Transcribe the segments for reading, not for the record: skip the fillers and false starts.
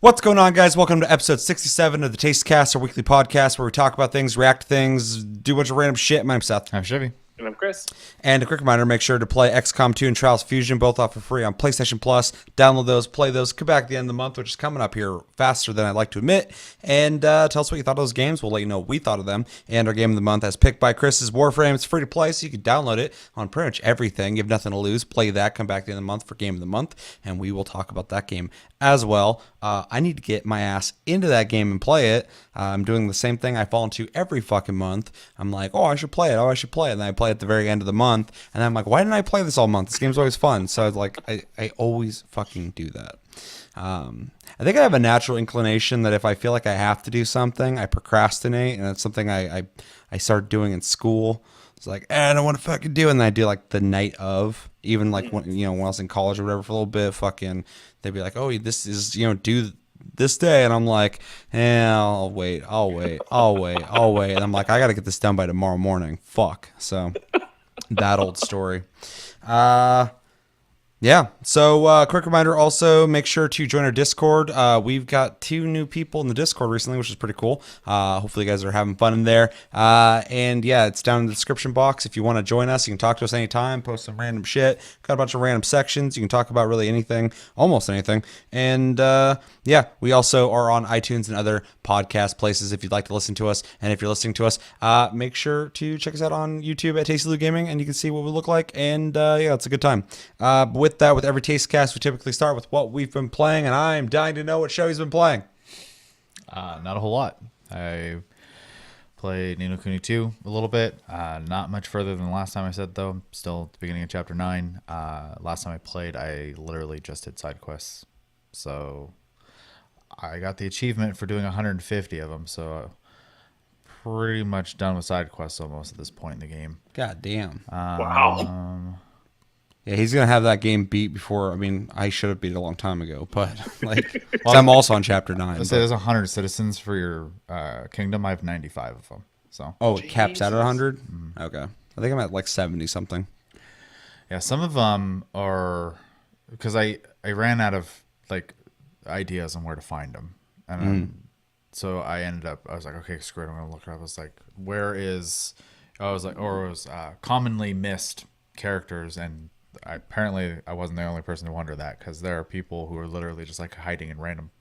What's going on, guys? Welcome to episode 67 of the Taste Cast, our weekly podcast where we talk about things, react to things, do a bunch of random shit. My name's Seth. I'm Chevy. And I'm Chris. And a quick reminder, make sure to play XCOM 2 and Trials Fusion, both off for free on PlayStation Plus. Download those, play those, come back at the end of the month, which is coming up here faster than I'd like to admit. And tell us what you thought of those games. We'll let you know what we thought of them. And our game of the month, as picked by Chris, is Warframe. It's free to play, so you can download it on pretty much everything. You have nothing to lose. Play that, come back at the end of the month for game of the month, and we will talk about that game as well. I need to get my ass into that game and play it. I'm doing the same thing I fall into every fucking month. I'm like, oh, I should play it. Oh, I should play it. And then I play it at the very end of the month. And I'm like, why didn't I play this all month? This game's always fun. So I was like, I always fucking do that. I think I have a natural inclination that if I feel like I have to do something, I procrastinate. And that's something I started doing in school. It's like, I don't want to fucking do it. And then I do like the night of, even like when I was in college or whatever for a little bit, fucking, they'd be like, oh, this is, do this day. And I'm like, I'll wait. And I'm like, I got to get this done by tomorrow morning. Fuck. So that old story. Yeah. So quick reminder also, make sure to join our Discord. We've got 2 new people in the Discord recently, which is pretty cool. Hopefully you guys are having fun in there. And yeah, it's down in the description box. If you want to join us, you can talk to us anytime, post some random shit. Got a bunch of random sections. You can talk about really anything, almost anything. And yeah, we also are on iTunes and other podcast places if you'd like to listen to us. And if you're listening to us, make sure to check us out on YouTube at Tasty Lou Gaming, and you can see what we look like. And yeah, it's a good time. With every Taste Cast, we typically start with what we've been playing, and I'm dying to know what show he's been playing. Not a whole lot. I played Ni no Kuni 2 a little bit. Not much further than the last time I said, though. Still at the beginning of Chapter 9. Last time I played, I literally just did side quests. So I got the achievement for doing 150 of them, so pretty much done with side quests almost at this point in the game. God damn. Wow. Yeah, he's going to have that game beat before. I mean, I should have beat it a long time ago, but like, I'm also on Chapter 9. Let's say there's 100 citizens for your kingdom. I have 95 of them. So. Oh, it caps out at 100? Mm-hmm. Okay. I think I'm at like 70 something. Yeah, some of them are because I ran out of like ideas on where to find them, and so I was like, okay, screw it, I'm gonna look it up. I was like, commonly missed characters, and apparently I wasn't the only person to wonder that, because there are people who are literally just like hiding in random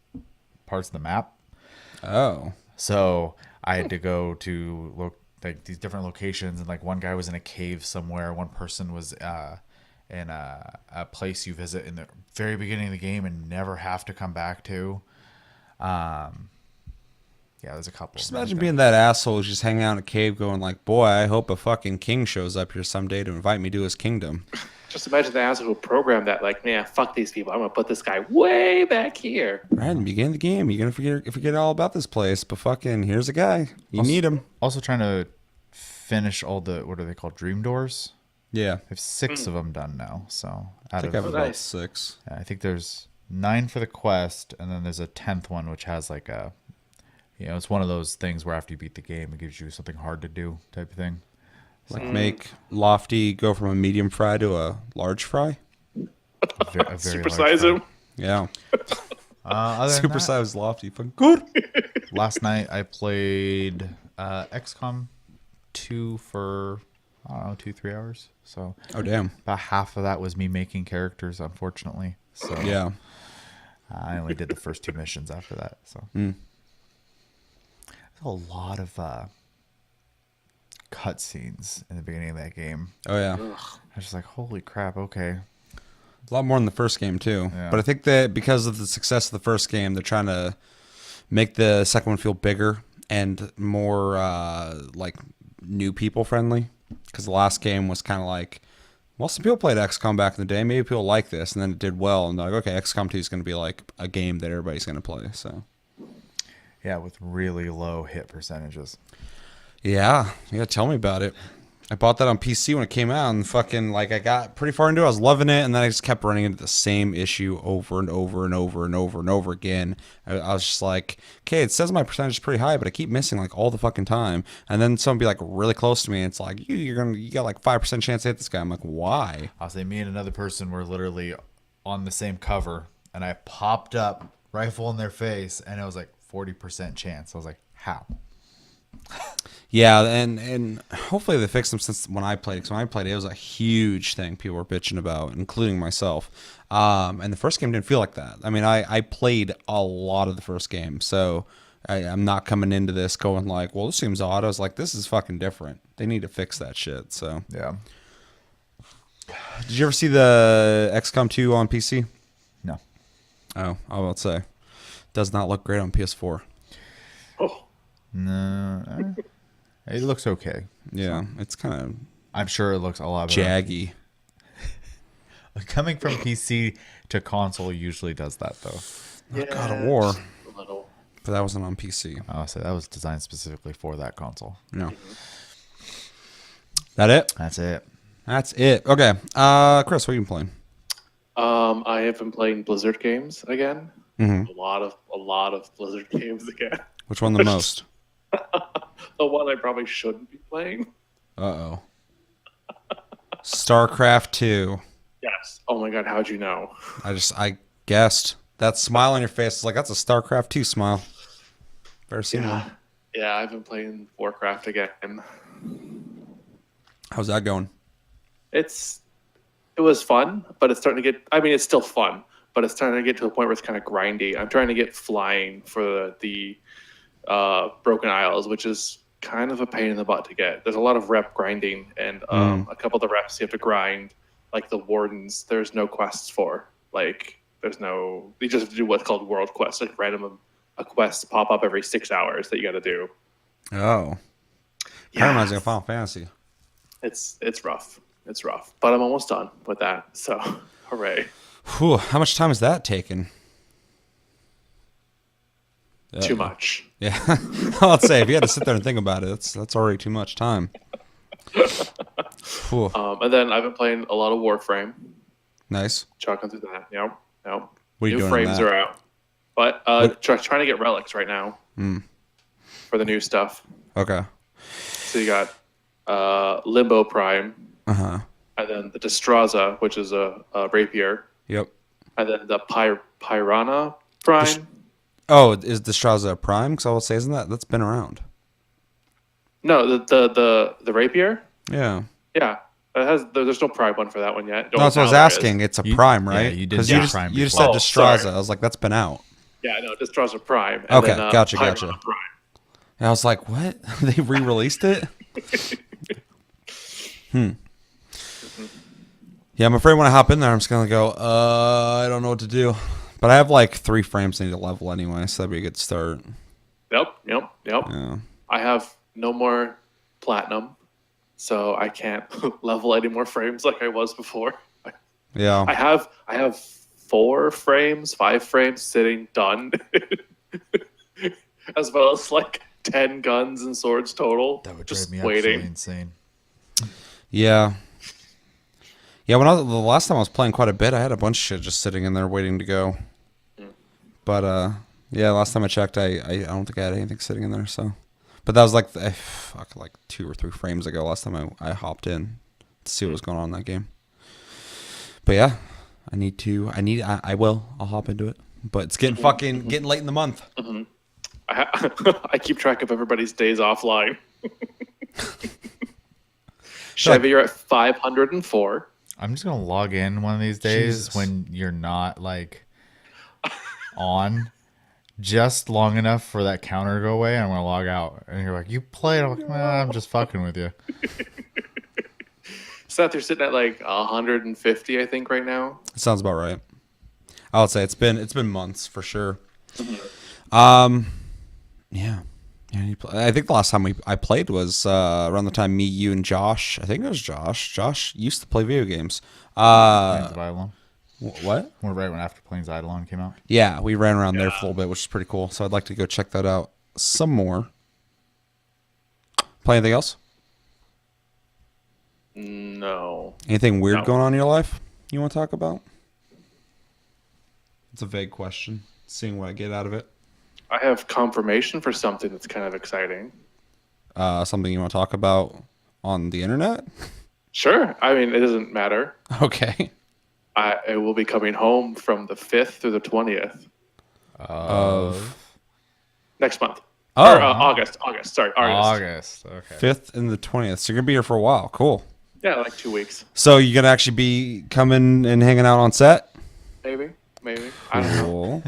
parts of the map. Oh, so I had to go to look like these different locations, and like one guy was in a cave somewhere, one person was in a place you visit in the very beginning of the game and never have to come back to. Yeah, there's a couple. Just imagine being that asshole who's just hanging out in a cave going like, boy, I hope a fucking king shows up here someday to invite me to his kingdom. Just imagine the asshole who programmed that, like, man, fuck these people. I'm going to put this guy way back here. Right, in the beginning of the game, you're going to forget all about this place, but fucking, here's a guy. You need him. Also trying to finish all the, what are they called, dream doors? Yeah. I have 6 of them done now, so. I think I have about 6. Yeah, I think there's 9 for the quest, and then there's a 10th one, which has like a, it's one of those things where after you beat the game, it gives you something hard to do type of thing. Like make Lofty go from a medium fry to a large fry? A very Supersize him? Yeah. Supersize Lofty. Fucking good. Last night I played XCOM 2 for, I don't know, 2-3 hours. So oh, damn. About half of that was me making characters, unfortunately. So yeah. I only did the first 2 missions after that. So a lot of cutscenes in the beginning of that game. Oh yeah. I was just like, holy crap, okay. A lot more in the first game too. Yeah. But I think that because of the success of the first game, they're trying to make the second one feel bigger and more like new people friendly. Because the last game was kind of like, well, some people played XCOM back in the day. Maybe people like this, and then it did well, and they're like, okay, XCOM 2 is going to be like a game that everybody's going to play. So. Yeah, with really low hit percentages. Yeah, tell me about it. I bought that on PC when it came out, and fucking like I got pretty far into it. I was loving it, and then I just kept running into the same issue over and over and over and over and over again. I was just like, okay, it says my percentage is pretty high, but I keep missing like all the fucking time. And then someone be like really close to me, and it's like you got like 5% chance to hit this guy. I'm like, why? I'll say me and another person were literally on the same cover, and I popped up rifle in their face, and it was like 40% chance. I was like, how? Yeah, and hopefully they fixed them since when I played it. Because when I played it, it was a huge thing people were bitching about, including myself. And the first game didn't feel like that. I mean, I played a lot of the first game, so I'm not coming into this going like, well, this seems odd. I was like, this is fucking different. They need to fix that shit. So Yeah. did you ever see the XCOM 2 on PC? No. Oh, I will say, does not look great on PS4. Oh, No. It looks okay. Yeah, it's kind of I'm sure it looks a lot better. jaggy. Coming from PC to console usually does that, though. yeah. God of War, just a little. but that wasn't on PC. Oh, so that was designed specifically for that console. No. That it? That's it. That's it. Okay. Chris, what are you playing? I have been playing Blizzard games again. Mhm. A lot of Blizzard games again. Which one the most? The one I probably shouldn't be playing. Uh-oh. StarCraft 2. Yes. Oh my god, how'd you know? I guessed. That smile on your face is like, that's a StarCraft 2 smile. Better seen Yeah. one. Yeah, I've been playing Warcraft again. How's that going? It was fun, but it's starting to get. I mean, it's still fun, but it's starting to get to a point where it's kind of grindy. I'm trying to get flying for the Broken Isles, which is kind of a pain in the butt to get. There's a lot of rep grinding, and a couple of the reps you have to grind, like the Wardens. There's no quests for. Like, there's no. You just have to do what's called world quests, like random a quest pop up every 6 hours that you got to do. Oh. Kind of reminds me of Final Fantasy. It's rough. It's rough, but I'm almost done with that. So, hooray! Whew, how much time has that taken? Too much. Yeah. I'll say, if you had to sit there and think about it, that's already too much time. Whew. And then I've been playing a lot of Warframe. Nice. Chucking through that. Yep. What are you New doing frames in that? are out. But trying to get relics right now for the new stuff. Okay. So you got Limbo Prime, Uh-huh. and then the Destraza, which is a rapier, Yep. and then the Piranha Prime. Oh, is Destraza a prime? Because I will say, isn't that's been around? No, the rapier. Yeah. Yeah, there's no prime one for that one yet. No, that's what I was asking. It's a prime, right? Yeah, you did 'Cause say you just, prime you just before. said Destraza. sorry. I was like, that's been out. Yeah, no, Destraza Prime. And Okay, then, gotcha. Piranha Prime. And I was like, what? They re-released it? Yeah, I'm afraid when I hop in there, I'm just going to go, I don't know what to do. But I have like 3 frames I need to level anyway, so that'd be a good start. Yep. Yeah. I have no more platinum, so I can't level any more frames like I was before. Yeah. I have 5 frames sitting done, as well as like 10 guns and swords total. That would just drive me waiting. absolutely insane. Yeah. Yeah, the last time I was playing quite a bit, I had a bunch of shit just sitting in there waiting to go. But yeah, last time I checked, I don't think I had anything sitting in there. So, but that was like like 2 or 3 frames ago. Last time I hopped in to see what was going on in that game. But yeah, I will. I'll hop into it. But it's getting getting late in the month. I keep track of everybody's days offline. Chevy, you're at 504. I'm just gonna log in one of these days Jesus. when you're not like on, just long enough for that counter to go away. And I'm gonna log out, and you're like, "You played?" I'm like, I'm just fucking with you. Seth, you're sitting at like 150, I think, right now. Sounds about right. I would say it's been months for sure. Yeah. I think the last time I played was around the time me, you, and Josh. I think it was Josh. Josh used to play video games. Plains of Eidolon. What? We're right when after Plains of Eidolon came out. Yeah, we ran around there for a little bit, which is pretty cool. So I'd like to go check that out some more. Play anything else? No. Anything weird No. going on in your life you want to talk about? It's a vague question. Seeing what I get out of it. I have confirmation for something that's kind of exciting. Something you want to talk about on the internet? Sure. I mean, it doesn't matter. Okay. I will be coming home from the 5th through the 20th. Of Next month. Oh. Or, August. Sorry, August. August. Okay. 5th and the 20th. So you're going to be here for a while. Cool. Yeah, like 2 weeks. So you're going to actually be coming and hanging out on set? Maybe. I don't know. Cool.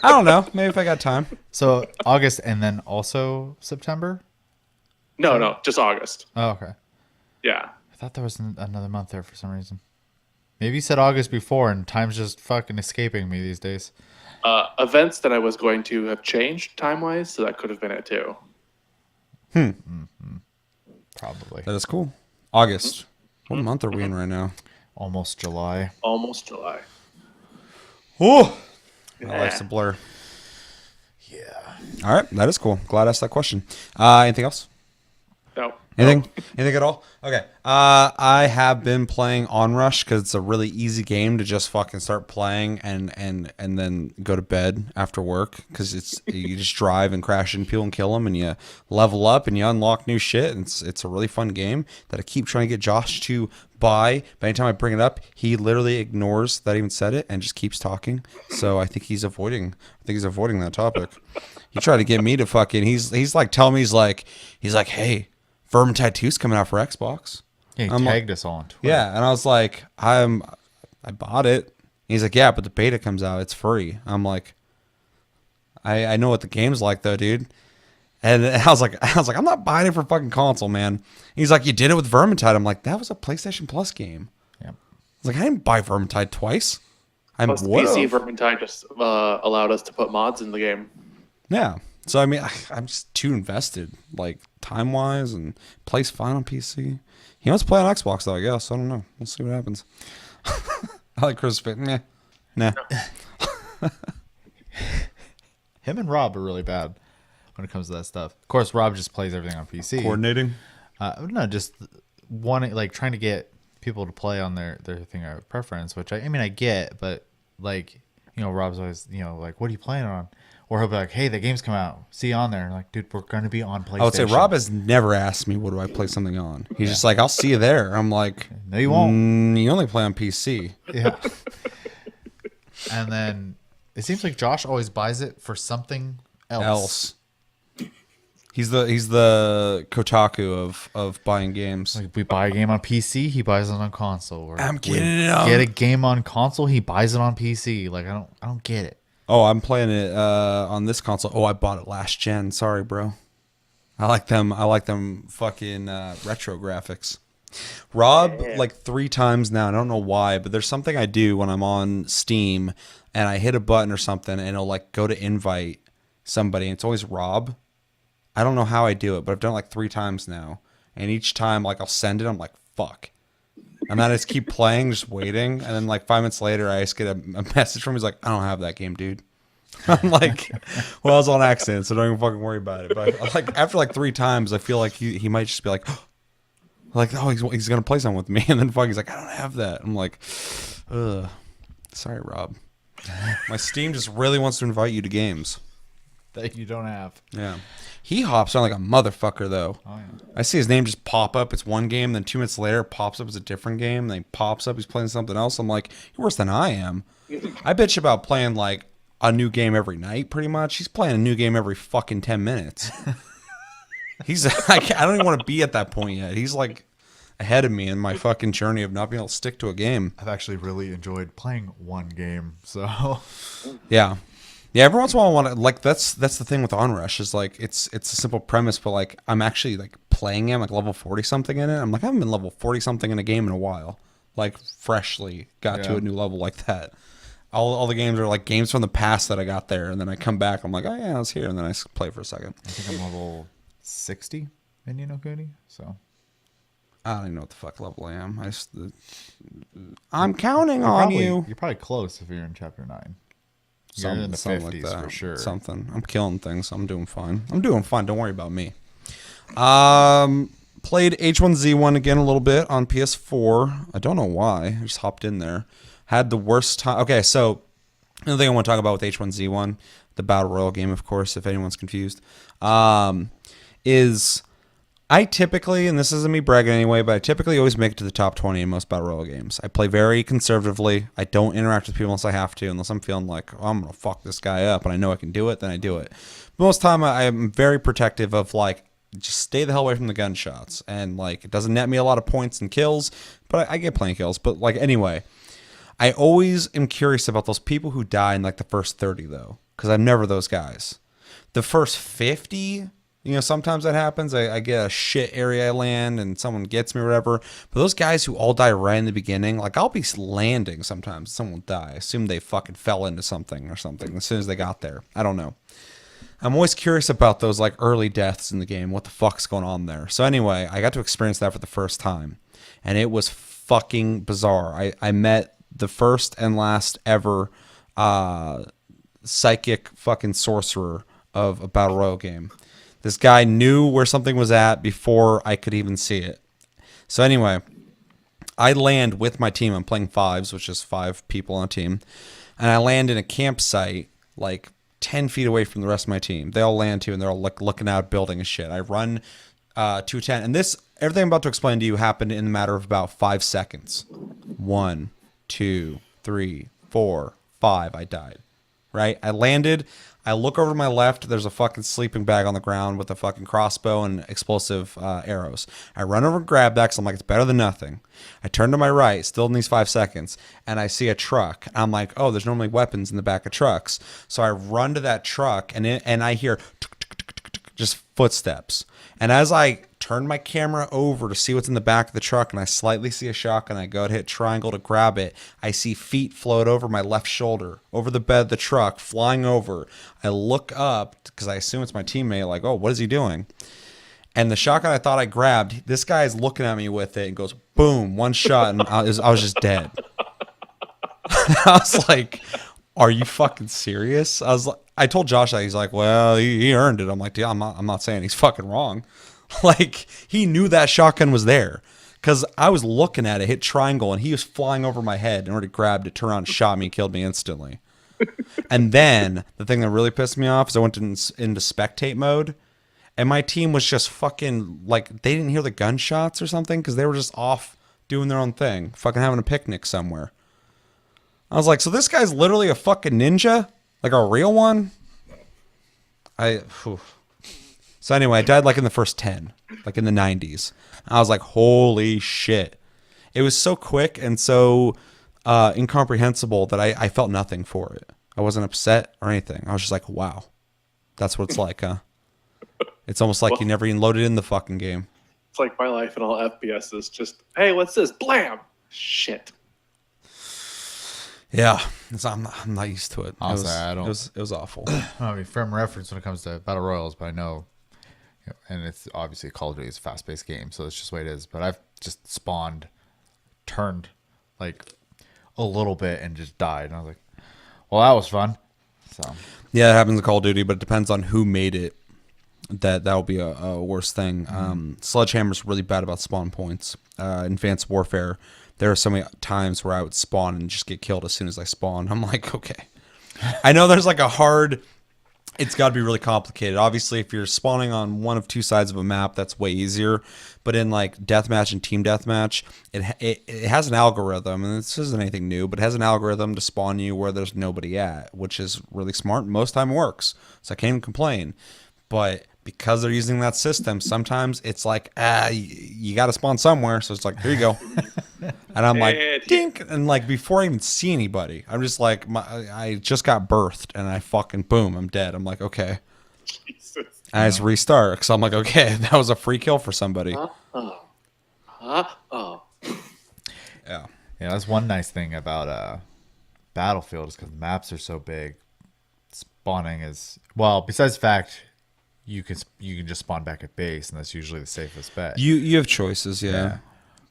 I don't know. Maybe if I got time. So August and then also September? No, just August. Oh, okay. Yeah. I thought there was another month there for some reason. Maybe you said August before, and time's just fucking escaping me these days. Events that I was going to have changed time-wise, so that could have been it too. Probably. That is cool. August. What month are we in right now? Almost July. Almost July. Oh, I Yeah. like the blur. Yeah. All right, that is cool. Glad I asked that question. Anything else? No. Anything? Anything at all? Okay. I have been playing Onrush because it's a really easy game to just fucking start playing and then go to bed after work because it's you just drive and crash into people and kill them and you level up and you unlock new shit. And it's a really fun game that I keep trying to get Josh to buy. But anytime I bring it up, he literally ignores that I even said it and just keeps talking. So I think he's avoiding. That topic. He tried to get me to fucking. He's like telling me he's like hey. Vermintide 2's coming out for Xbox. Yeah, he I'm tagged us all on Twitter. Yeah, and I was like, I bought it. He's like, yeah, but the beta comes out, it's free. I'm like, I know what the game's like though, dude. And I was like, I'm not buying it for fucking console, man. He's like, you did it with Vermintide. I'm like, that was a PlayStation Plus game. Yep. I was like, I didn't buy Vermintide twice. Plus, PC Vermintide just allowed us to put mods in the game. Yeah. So I mean, I'm just too invested, like time wise, and plays fine on PC. He wants to play on Xbox though, I guess. I don't know. We'll see what happens. I like Chris Fit. Nah. Him and Rob are really bad when it comes to that stuff. Of course, Rob just plays everything on PC. Coordinating. No, just wanting, like, trying to get people to play on their thing of preference, which I mean I get, but like, you know, Rob's always, you know, like, what are you playing on? Or he'll be like, hey, the game's come out. See you on there. And like, dude, we're going to be on PlayStation. I would say Rob has never asked me, what do I play something on? He's just like, I'll see you there. I'm like, no, you won't. You only play on PC. Yeah. And then it seems like Josh always buys it for something else. He's the Kotaku of buying games. Like, we buy a game on PC, he buys it on console. Or I'm we kidding. get a game on console, he buys it on PC. Like, I don't get it. Oh, I'm playing it on this console. Oh, I bought it last gen. Sorry, bro. I like them fucking retro graphics. Rob, like 3 times now, I don't know why, but there's something I do when I'm on Steam and I hit a button or something and it'll like go to invite somebody and it's always Rob. I don't know how I do it, but I've done it like 3 times now. And each time like I'll send it, I'm like, fuck. And then I just keep playing, just waiting. And then like 5 minutes later, I just get a message from him. He's like, I don't have that game, dude. I'm like, well, I was on accident, so don't even fucking worry about it. But like after like 3 times, I feel like he might just be like, oh, he's gonna play something with me. And then fucking he's like, I don't have that. I'm like, ugh. Sorry, Rob. My Steam just really wants to invite you to games That you don't have. Yeah. He hops on like a motherfucker, though. Oh, yeah. I see his name just pop up. It's one game. Then 2 minutes later, it pops up as a different game. Then he pops up. He's playing something else. I'm like, you're worse than I am. I bitch about playing like a new game every night, pretty much. He's playing a new game every fucking 10 minutes. I don't even want to be at that point yet. He's like ahead of me in my fucking journey of not being able to stick to a game. I've actually really enjoyed playing one game, so Yeah. Yeah, every once in a while I want to, like, that's the thing with Onrush is like it's a simple premise, but like I'm actually like playing it, I'm like level 40 something in it. I'm like, I haven't been level 40 something in a game in a while. Like freshly got to a new level like that. All the games are like games from the past that I got there, and then I come back, I'm like, oh yeah, I was here, and then I play for a second. I think I'm level 60 in Ni no Kuni, so I don't even know what the fuck level I am. I'm counting on you. You're probably close if you're in chapter 9. You're in the Something 50s like that. for sure. Something. I'm killing things. I'm doing fine. Don't worry about me. Played H1Z1 again a little bit on PS4. I don't know why. I just hopped in there. Had the worst time. Okay, so another thing I want to talk about with H1Z1, the Battle Royale game, of course, if anyone's confused, is I typically, and this isn't me bragging anyway, but I typically always make it to the top 20 in most Battle Royale games. I play very conservatively. I don't interact with people unless I have to, unless I'm feeling like, oh, I'm going to fuck this guy up and I know I can do it, then I do it. Most time, I'm very protective of, like, just stay the hell away from the gunshots. And, like, it doesn't net me a lot of points and kills, but I get plenty of kills. But, like, anyway, I always am curious about those people who die in, like, the first 30, though, because I'm never those guys. The first 50... sometimes that happens. I get a shit area I land and someone gets me or whatever. But those guys who all die right in the beginning, like I'll be landing sometimes. Someone will die. I assume they fucking fell into something or something as soon as they got there. I don't know. I'm always curious about those like early deaths in the game. What the fuck's going on there? So anyway, I got to experience that for the first time. And it was fucking bizarre. I met the first and last ever psychic fucking sorcerer of a Battle Royale game. This guy knew where something was at before I could even see it. So anyway, I land with my team. I'm playing fives, which is 5 people on a team. And I land in a campsite like 10 feet away from the rest of my team. They all land too, and they're all looking out building and shit. I run to 10. And everything I'm about to explain to you happened in a matter of about 5 seconds. 1, 2, 3, 4, 5. I died. Right? I landed. I look over to my left. There's a fucking sleeping bag on the ground with a fucking crossbow and explosive arrows. I run over and grab that because I'm like, it's better than nothing. I turn to my right, still in these 5 seconds, and I see a truck. I'm like, oh, there's normally weapons in the back of trucks. So I run to that truck, and I hear just footsteps. And as I turn my camera over to see what's in the back of the truck, and I slightly see a shotgun, I go to hit triangle to grab it. I see feet float over my left shoulder, over the bed of the truck, flying over. I look up, because I assume it's my teammate, like, oh, what is he doing? And the shotgun I thought I grabbed, this guy is looking at me with it and goes, boom, one shot, and I was just dead. I was like, are you fucking serious? I told Josh that. He's like, well, he earned it. I'm like, yeah, I'm not saying he's fucking wrong. Like, he knew that shotgun was there because I was looking at it, hit triangle, and he was flying over my head and already grabbed it, turned around, shot me, killed me instantly. And then the thing that really pissed me off is I went into spectate mode, and my team was just fucking like, they didn't hear the gunshots or something because they were just off doing their own thing, fucking having a picnic somewhere. I was like, so this guy's literally a fucking ninja? Like a real one? So anyway, I died like in the first 10, like in the 90s. I was like, holy shit. It was so quick and so incomprehensible that I felt nothing for it. I wasn't upset or anything. I was just like, wow, that's what it's like, huh? It's almost like you never even loaded in the fucking game. It's like my life in all FPS is just, hey, what's this? Blam! Shit. Yeah, I'm not used to it. Honestly, it was awful. I mean, firm reference when it comes to Battle Royals, but I know, and it's obviously Call of Duty is a fast-paced game, so it's just the way it is. But I've just turned like a little bit and just died. And I was like, well, that was fun. So yeah, it happens in Call of Duty, but it depends on who made it. That'll be a worse thing. Sledgehammer's really bad about spawn points. In Advanced Warfare, there are so many times where I would spawn and just get killed as soon as I spawn. I'm like, okay. I know there's like it's got to be really complicated. Obviously, if you're spawning on one of 2 sides of a map, that's way easier. But in like deathmatch and team deathmatch, it has an algorithm, and this isn't anything new, but it has an algorithm to spawn you where there's nobody at, which is really smart. Most time it works, so I can't even complain. But because they're using that system, sometimes it's like, you got to spawn somewhere. So it's like, here you go. And I'm like, dink. And like, before I even see anybody, I'm just like, I just got birthed and I fucking, boom, I'm dead. I'm like, okay. Jesus. And I just restart because I'm like, okay, that was a free kill for somebody. Yeah. Yeah, that's one nice thing about Battlefield is because the maps are so big. Spawning is, well, besides the fact you can just spawn back at base, and that's usually the safest bet. You have choices, yeah.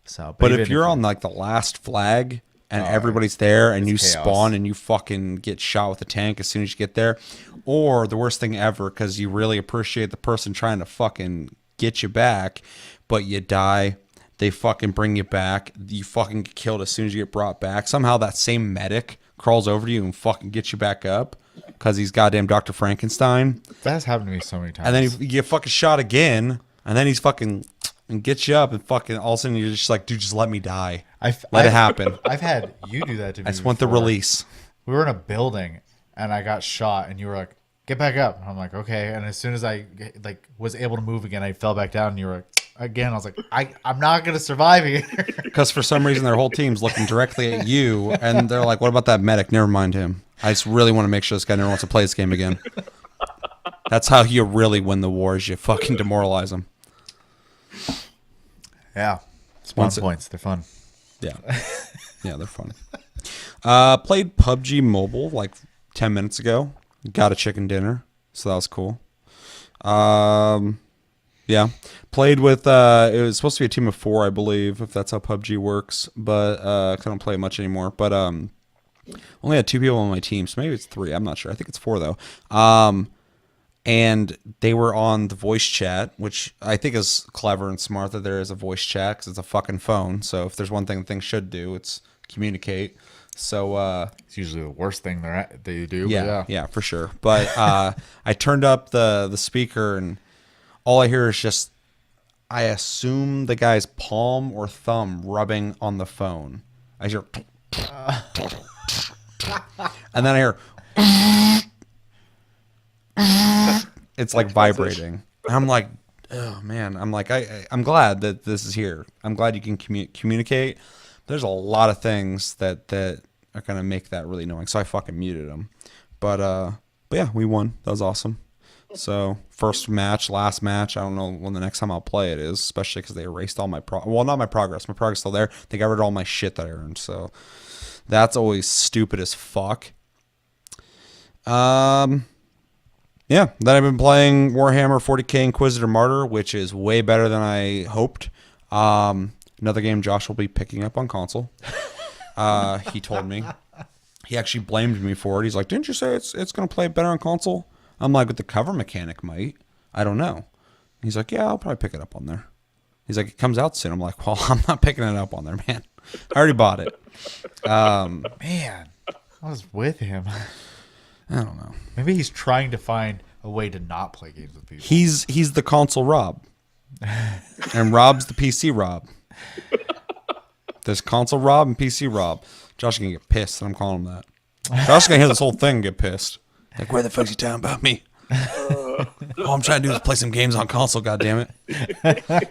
So, but if you're on like the last flag and everybody's there and you chaos. spawn and you fucking get shot with a tank as soon as you get there, or the worst thing ever, because you really appreciate the person trying to fucking get you back, but you die, they fucking bring you back, you fucking get killed as soon as you get brought back. Somehow that same medic crawls over to you and fucking gets you back up because he's goddamn Dr. Frankenstein. That has happened to me so many times. And then you get fucking shot again, and then he's fucking and get you up, and fucking all of a sudden you're just like, dude, just let me die. Let Let it happen. I've had you do that to me. I just want the before. release. We were in a building and I got shot, and you were like, "Get back up." And I'm like, "Okay." And as soon as I like was able to move again, I fell back down, and you were like, again. I was like, I'm not gonna survive here. Because for some reason their whole team's looking directly at you, and they're like, "What about that medic? Never mind him. I just really want to make sure this guy never wants to play this game again." That's how you really win the wars. You fucking demoralize them. Yeah, spawn points. They're fun. Yeah, yeah, they're fun. Played PUBG Mobile like 10 minutes ago. Got a chicken dinner, so that was cool. Yeah, played with. It was supposed to be a team of 4, I believe, if that's how PUBG works. But I don't play it much anymore. But only had 2 people on my team, so maybe it's 3. I'm not sure. I think it's 4 though. And they were on the voice chat, which I think is clever and smart that there is a voice chat because it's a fucking phone. So if there's one thing things should do, it's communicate. So it's usually the worst thing they do. Yeah, for sure. But I turned up the speaker, and all I hear is just, I assume the guy's palm or thumb rubbing on the phone. I hear, and then I hear, it's like vibrating. I'm like, oh man. I'm like, I'm glad that this is here. I'm glad you can communicate. There's a lot of things that are gonna make that really annoying. So I fucking muted them. But yeah, we won. That was awesome. So first match, last match. I don't know when the next time I'll play it is, especially because they erased all my well, not my progress. My progress is still there. They got rid of all my shit that I earned. So that's always stupid as fuck. Yeah, then I've been playing Warhammer 40k Inquisitor Martyr, which is way better than I hoped. Another game Josh will be picking up on console. He told me. He actually blamed me for it. He's like, didn't you say it's going to play better on console? I'm like, with the cover mechanic might. I don't know. He's like, yeah, I'll probably pick it up on there. He's like, it comes out soon. I'm like, well, I'm not picking it up on there, man. I already bought it. Man, I was with him. I don't know. Maybe he's trying to find a way to not play games with people. He's the console Rob. And Rob's the PC Rob. There's console Rob and PC Rob. Josh is going to get pissed, and I'm calling him that. Josh is going to hear this whole thing and get pissed. Like, where the fuck's he talking about me? All I'm trying to do is play some games on console, goddammit.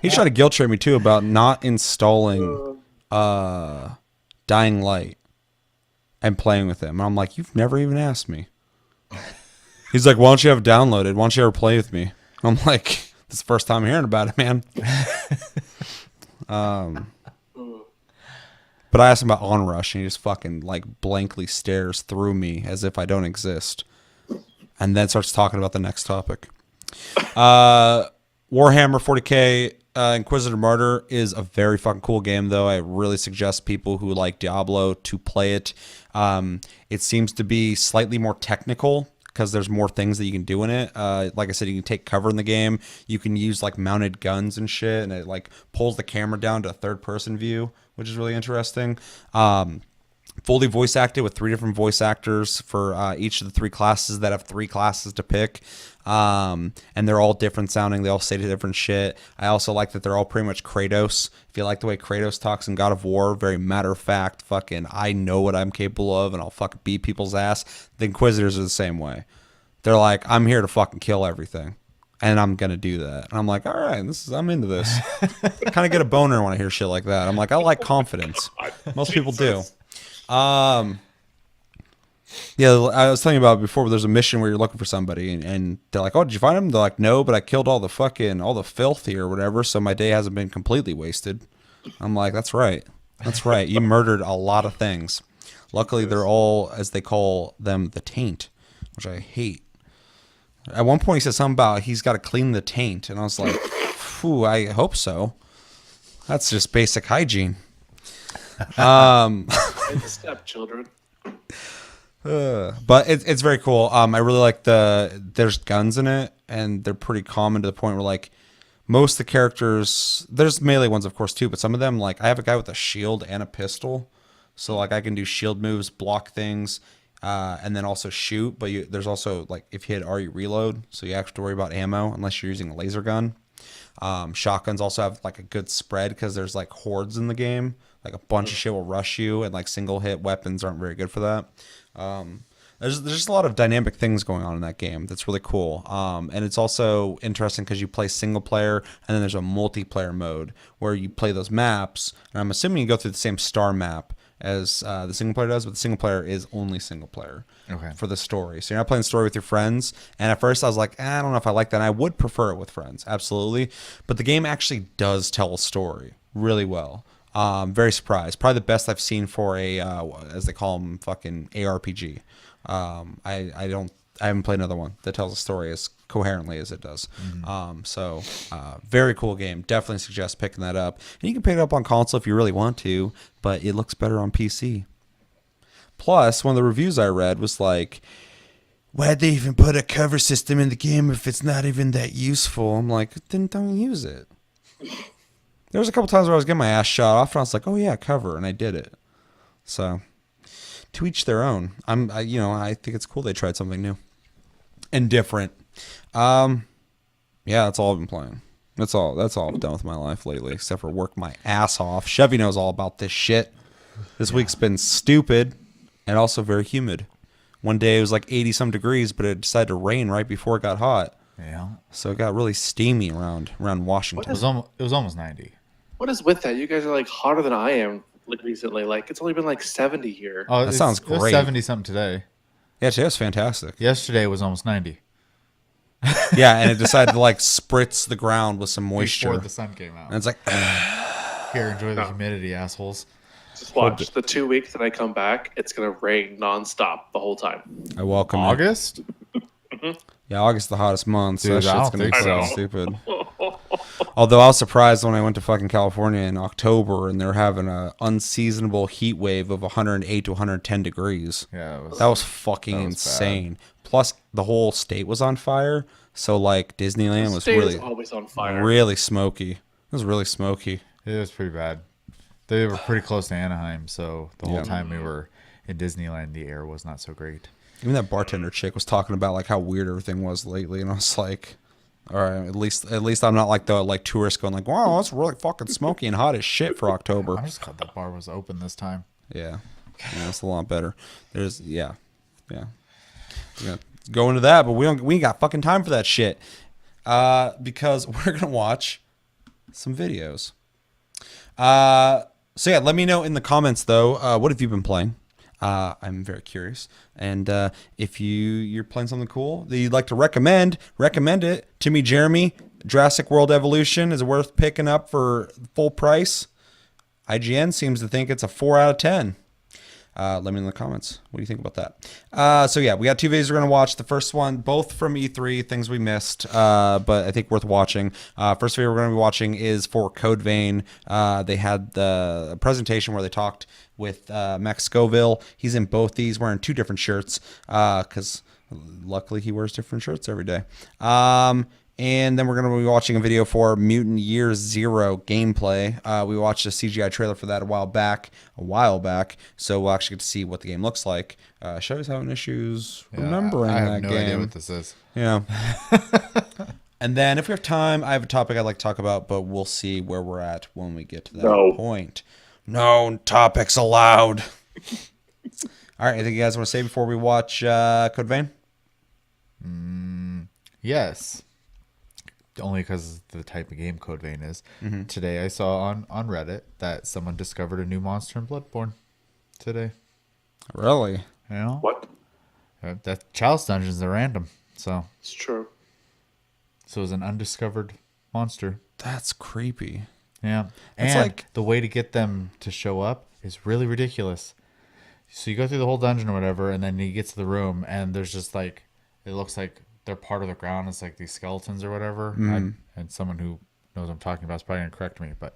He tried to guilt trip me, too, about not installing Dying Light and playing with him. And I'm like, you've never even asked me. He's like, why don't you have it downloaded? Why don't you ever play with me? I'm like, this is the first time I'm hearing about it, man. But I asked him about Onrush, and he just fucking like blankly stares through me as if I don't exist, and then starts talking about the next topic. Warhammer 40k Inquisitor Martyr is a very fucking cool game, though. I really suggest people who like Diablo to play it. It seems to be slightly more technical because there's more things that you can do in it. Like I said, you can take cover in the game. You can use like mounted guns and shit, and it like pulls the camera down to a third-person view, which is really interesting. Fully voice acted with 3 different voice actors for each of the 3 classes that have 3 classes to pick. And they're all different sounding. They all say different shit. I also like that they're all pretty much Kratos. If you like the way Kratos talks in God of War, very matter of fact, fucking, I know what I'm capable of, and I'll fucking beat people's ass. The Inquisitors are the same way. They're like, I'm here to fucking kill everything, and I'm gonna do that. And I'm like, all right, I'm into this. Kind of get a boner when I hear shit like that. I'm like, I like confidence. Most people do. Yeah, I was telling you about before. There's a mission where you're looking for somebody, and they're like, "Oh, did you find him?" They're like, "No, but I killed all the filth here, or whatever. So my day hasn't been completely wasted." I'm like, "That's right, that's right. You murdered a lot of things. Luckily, they're all, as they call them, the taint, which I hate." At one point, he said something about he's got to clean the taint, and I was like, "Phew, I hope so. That's just basic hygiene." Stepchildren. But it's very cool. I really like there's guns in it, and they're pretty common to the point where like most of the characters, there's melee ones of course too, but some of them, like I have a guy with a shield and a pistol, so like I can do shield moves, block things, and then also shoot. But there's also like if you hit R, you reload, so you have to worry about ammo unless you're using a laser gun. Shotguns also have like a good spread because there's like hordes in the game. Like a bunch of shit will rush you, and like single hit weapons aren't very good for that. There's just a lot of dynamic things going on in that game that's really cool. And it's also interesting because you play single player, and then there's a multiplayer mode where you play those maps. And I'm assuming you go through the same star map as the single player does, but the single player is only single player for the story. So you're not playing the story with your friends. And at first I was like, I don't know if I like that. And I would prefer it with friends, absolutely. But the game actually does tell a story really well. Very surprised. Probably the best I've seen for a, as they call them, fucking ARPG. I haven't played another one that tells a story as coherently as it does. So very cool game. Definitely suggest picking that up. And you can pick it up on console if you really want to, but it looks better on PC. Plus, one of the reviews I read was like, why'd they even put a cover system in the game if it's not even that useful? I'm like, then don't use it. There was a couple times where I was getting my ass shot off, and I was like, oh yeah, cover, and I did it. So to each their own. I think it's cool they tried something new and different. Yeah, that's all I've been playing. That's all I've done with my life lately, except for work my ass off. Chevy knows all about this shit. This week's been stupid and also very humid. One day it was like 80 some degrees, but it decided to rain right before it got hot. Yeah. So it got really steamy around Washington. It was almost 90. What is with that? You guys are like hotter than I am recently. Like it's only been like 70 here. Oh, That sounds It was great. 70 something today. Yeah, today was fantastic. Yesterday was almost 90. Yeah, and it decided to like spritz the ground with some moisture. Before the sun came out. And it's like, Here, enjoy the humidity, assholes. Just watch the 2 weeks that I come back. It's gonna rain nonstop the whole time. I welcome it. August? Yeah, August is the hottest month, so Dude, that I shit's don't gonna be think so so. stupid. Although I was surprised when I went to fucking California in October and they're having a unseasonable heat wave of 108 to 110 degrees. Yeah, That was fucking that was insane. Plus, the whole state was on fire, so like Disneyland was State is really, always on fire. really smoky. It was really smoky. It was pretty bad. They were pretty close to Anaheim, so the whole time we were in Disneyland, the air was not so great. Even that bartender chick was talking about like how weird everything was lately, and I was like, all right, at least I'm not like the tourist going like, wow, it's really fucking smoky and hot as shit for October. I'm just glad that bar was open this time. Yeah, it's a lot better. There's yeah. We're gonna go into that, but we ain't got fucking time for that shit. Because we're gonna watch some videos. So yeah, let me know in the comments though, what have you been playing? I'm very curious. And if you're playing something cool that you'd like to recommend it to me, Jeremy. Jurassic World Evolution is worth picking up for full price. IGN seems to think it's a 4 out of 10. Let me know in the comments. What do you think about that? So yeah, we got 2 videos we're going to watch. The first one, both from E3, things we missed, but I think worth watching. First video we're going to be watching is for Code Vein. They had the presentation where they talked with Max Scoville. He's in both these, wearing 2 different shirts, because luckily he wears different shirts every day. And then we're going to be watching a video for Mutant Year Zero gameplay. We watched a CGI trailer for that a while back. So we'll actually get to see what the game looks like. Chevy's having issues remembering I that have no game. idea what this is. Yeah. And then if we have time, I have a topic I'd like to talk about, but we'll see where we're at when we get to that point. No topics allowed. All right, anything you guys want to say before we watch Code Vein? Yes. Only because the type of game Code Vein is. Today I saw on Reddit that someone discovered a new monster in Bloodborne today. Really? You know? What? That Chalice dungeons are random. So It's true. it was an undiscovered monster. That's creepy. Yeah. It's And like- the way to get them to show up is really ridiculous. So you go through the whole dungeon or whatever, and then you get to the room, and there's just like, it looks like they're part of the ground. It's like these skeletons or whatever. And someone who knows what I'm talking about is probably going to correct me. But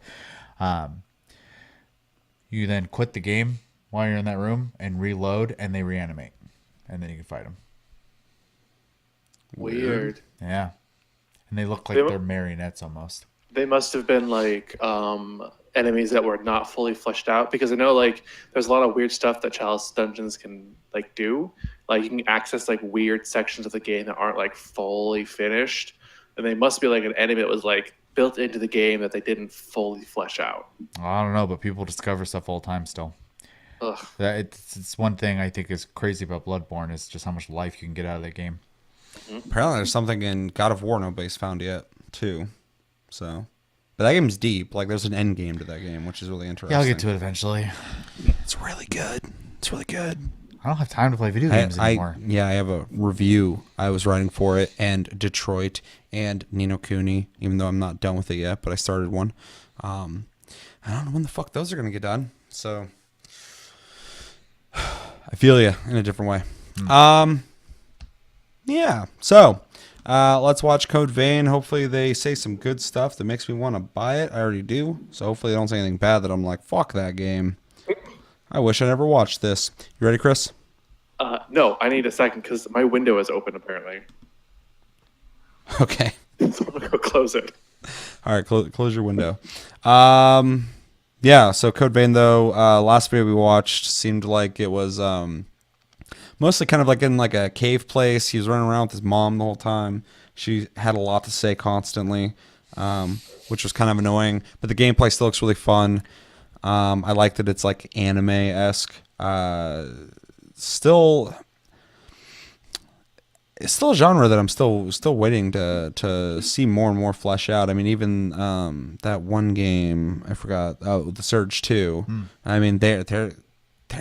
you then quit the game while you're in that room and reload, and they reanimate. And then you can fight them. Weird. Yeah. And they look like they're marionettes almost. They must have been like enemies that were not fully fleshed out, because I know like there's a lot of weird stuff that Chalice dungeons can like do. Like you can access like weird sections of the game that aren't like fully finished. and they must be like an enemy that was like built into the game that they didn't fully flesh out. I don't know, but people discover stuff all the time still. Ugh. It's one thing I think is crazy about Bloodborne is just how much life you can get out of that game. Apparently, there's something in God of War nobody's found yet, too. So, but that game's deep. Like, there's an end game to that game, which is really interesting. Yeah, I'll get to it eventually. It's really good. It's really good. I don't have time to play video games anymore. I have a review I was writing for it, and Detroit, and Ni no Kuni, even though I'm not done with it yet, but I started one. I don't know when the fuck those are going to get done. So, I feel you in a different way. Yeah, so let's watch Code Vein. Hopefully they say some good stuff that makes me want to buy it. I already do, so hopefully they don't say anything bad that I'm like, fuck that game. I wish I never watched this. You ready, Chris? No, I need a second because my window is open apparently. Okay. So I'm gonna go close it. All right, close your window. Yeah, so Code Vein, though, last video we watched seemed like it was mostly kind of like in like a cave place. He was running around with his mom the whole time. She had a lot to say constantly, which was kind of annoying. But the gameplay still looks really fun. I like that it's like anime-esque. It's still a genre that I'm still waiting to see more and more flesh out. I mean, even that one game I forgot. Oh, the Surge 2. I mean, they're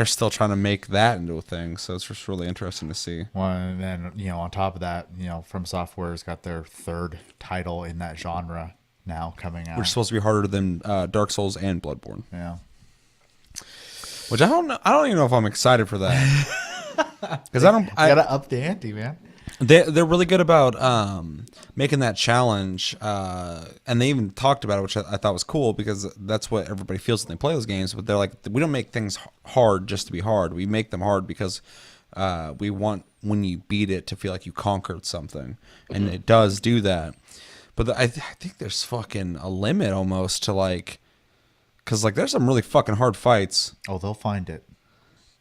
still trying to make that into a thing. So it's just really interesting to see. Well, and then on top of that, From Software's got their third title in that genre now coming out. Which is supposed to be harder than Dark Souls and Bloodborne. Yeah. Which I don't know. I don't even know if I'm excited for that. Because I gotta up the ante, man. They're really good about making that challenge, and they even talked about it, which I thought was cool because that's what everybody feels when they play those games. But they're like, we don't make things hard just to be hard. We make them hard because we want when you beat it to feel like you conquered something, and it does do that. But I think there's fucking a limit almost to like, because like there's some really fucking hard fights. Oh, they'll find it.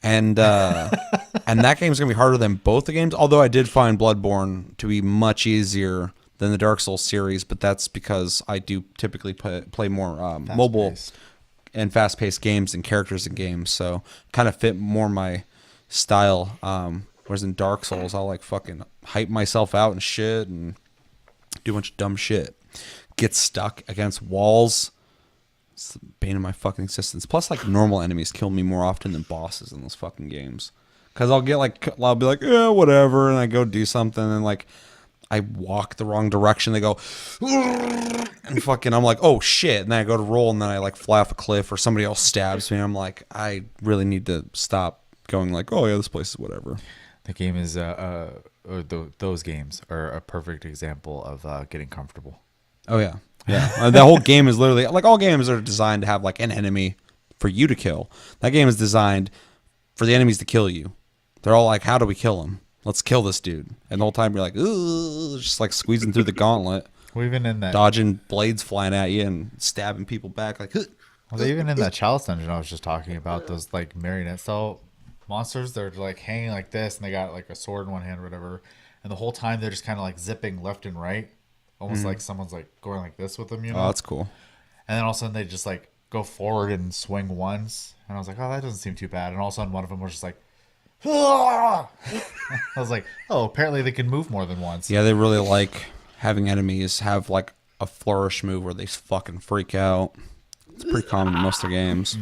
And and that game's gonna be harder than both the games. Although I did find Bloodborne to be much easier than the Dark Souls series, but that's because I do typically play more mobile and fast-paced games and characters in games, so kind of fit more my style. Whereas in Dark Souls, I'll like fucking hype myself out and shit and do a bunch of dumb shit. Get stuck against walls. It's the bane of my fucking existence. Plus, like, normal enemies kill me more often than bosses in those fucking games. Because I'll be like, yeah, whatever, and I go do something, and, like, I walk the wrong direction. They go, and fucking, I'm like, oh, shit. And then I go to roll, and then I, like, fly off a cliff, or somebody else stabs me. And I'm like, I really need to stop going like, oh, yeah, this place is whatever. The game is, those games are a perfect example of getting comfortable. Oh, yeah. Yeah, the whole game is literally like all games are designed to have like an enemy for you to kill. That game is designed for the enemies to kill you. They're all like, how do we kill him? Let's kill this dude. And the whole time you're like, ooh, just like squeezing through the gauntlet. Well, even in that, dodging blades flying at you and stabbing people back. Like, well, even in that Chalice dungeon I was just talking about, those like marionette style monsters. They're like hanging like this, and they got like a sword in one hand or whatever. And the whole time they're just kind of like zipping left and right. Almost like someone's like going like this with them, Oh, that's cool. And then all of a sudden they just like go forward and swing once. And I was like, oh, that doesn't seem too bad. And all of a sudden one of them was just like, I was like, oh, apparently they can move more than once. Yeah, they really like having enemies have like a flourish move where they fucking freak out. It's pretty common in most of the games.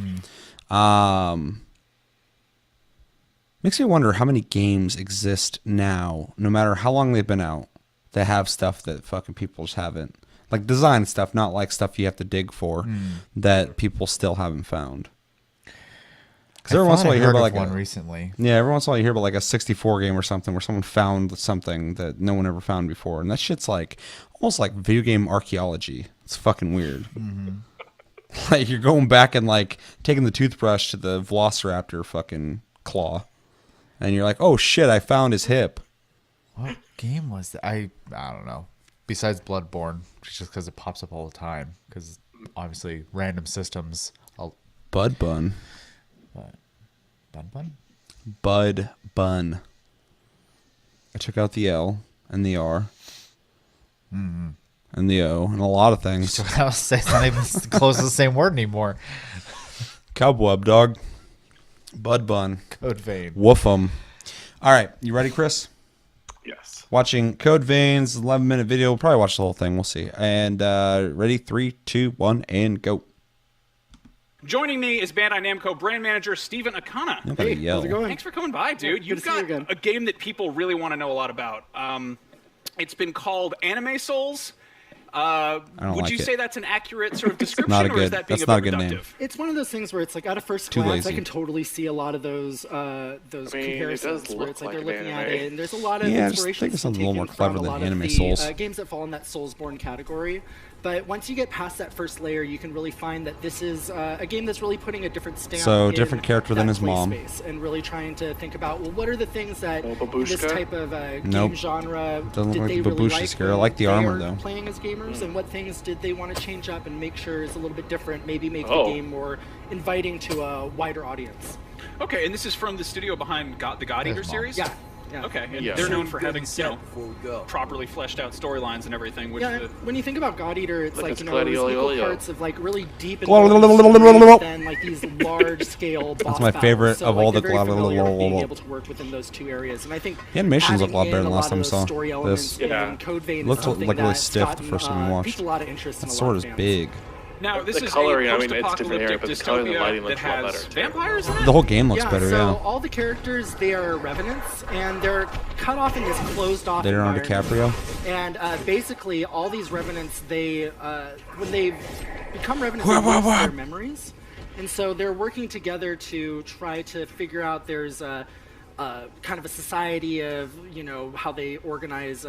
Makes me wonder how many games exist now, no matter how long they've been out, that have stuff that fucking people just haven't, like design stuff, not like stuff you have to dig for, that people still haven't found. Because every once in a while you hear about like one recently. Yeah, every once in a while you hear about like a 64 game or something where someone found something that no one ever found before, and that shit's like almost like video game archaeology. It's fucking weird. Like you're going back and like taking the toothbrush to the Velociraptor fucking claw, and you're like, oh shit, I found his hip. What game was that? I don't know. Besides Bloodborne, just because it pops up all the time. Because obviously, random systems. Bud Bun. Bud Bun. I took out the L and the R. and the O and a lot of things. So I was saying it's not even close to the same word anymore. Cobweb, dog. Bud bun. Code vein. Woof 'em. All right, you ready, Chris? Yes. Watching Code Veins, 11-minute video. We'll probably watch the whole thing. We'll see. And ready? 3, 2, 1, and go. Joining me is Bandai Namco brand manager Steven Akana. I'm gonna yell. How's it going? Thanks for coming by, dude. You've to see you got again. a game that people really want to know a lot about. It's been called Anime Souls. don't Would like you it. say that's an accurate sort of description, not a or is good- that being that's a not a bit good name. reductive? It's one of those things where it's like at a first Too glance, lazy. I can totally see a lot of those it comparisons does where look it's like like they're an looking at anime. it, and there's a lot of Yeah, I just inspiration think it's something a little more clever than Anime Souls. games that fall in that Soulsborne category. But once you get past that first layer, you can really find that this is a game that's really putting a different stamp. So, in different character than that his play mom. space, and really trying to think about, well, what are the things that Oh, this Babushka? type of Nope. game genre Doesn't did look they like really Babushka's like scare. I when like the they armor, are though. playing as gamers, and what things did they want to change up and make sure is a little bit different, maybe make the Oh. game more inviting to a wider audience. Okay, and this is from the studio behind the God Eater Mom. series? Yeah. Yeah. Okay, and Yeah. they're known for having, before we go. properly fleshed out storylines and everything, which Yeah, when you think about God Eater, it's Like like, it's you know, there's equal Gladiolio. parts of like really deep and Gladiolio. then like these large scale boss my battles. favorite So, of like, all the you're very familiar with being Gladiolio. able to work within those two areas, and I think The animations look a lot adding better in than a last lot time I of saw those story elements this. Yeah. in Code Vein Looked is something like really that's stiff the gotten, first time we watched. piqued a lot of interest in That a sword lot is of fans. big. now this The is coloring, a I mean, it's different area, post-apocalyptic but the color and the dystopia lighting that looks a lot has better, too. vampires in it? The whole game looks Yeah, better, so yeah. all the characters, they are revenants, and they're cut off in this closed-off Leonardo environment. DiCaprio. And basically, all these revenants, they when they become revenants, they lose their memories, and so they're working together to try to figure out. There's a kind of a society of how they organize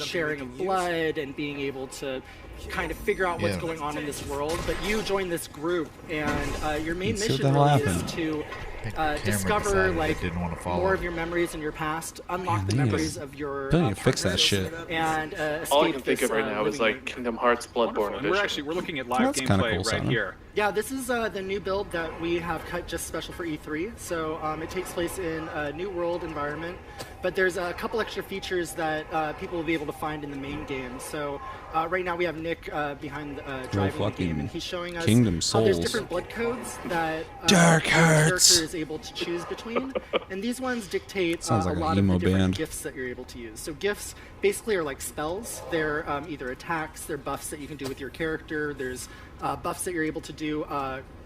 sharing of blood and being able to kind of figure out what's Yeah. going on in this world. But you join this group, and your main Let's see what mission the hell really is happened. to Cameron discover decided they like didn't want to follow. more of your memories in your past, unlock the they need to- memories of your They need to fix that partners, shit. and escape All I can think this, of right now is living like nightmare. Kingdom Hearts Bloodborne Wonderful. Edition. We're looking at live That's kinda gameplay cool right sounding. here. Yeah, this is the new build that we have cut just special for E3. So it takes place in a new world environment, but there's a couple extra features that people will be able to find in the main game. So right now we have Nick behind driving the fucking game, and he's showing us Kingdom how there's Souls. different blood codes that Dark your Hearts. character is able to choose between, and these ones dictate Sounds a like a lot of emo the different band. gifts that you're able to use. So gifts basically are like spells. They're either attacks, they're buffs that you can do with your character. There's buffs that you're able to do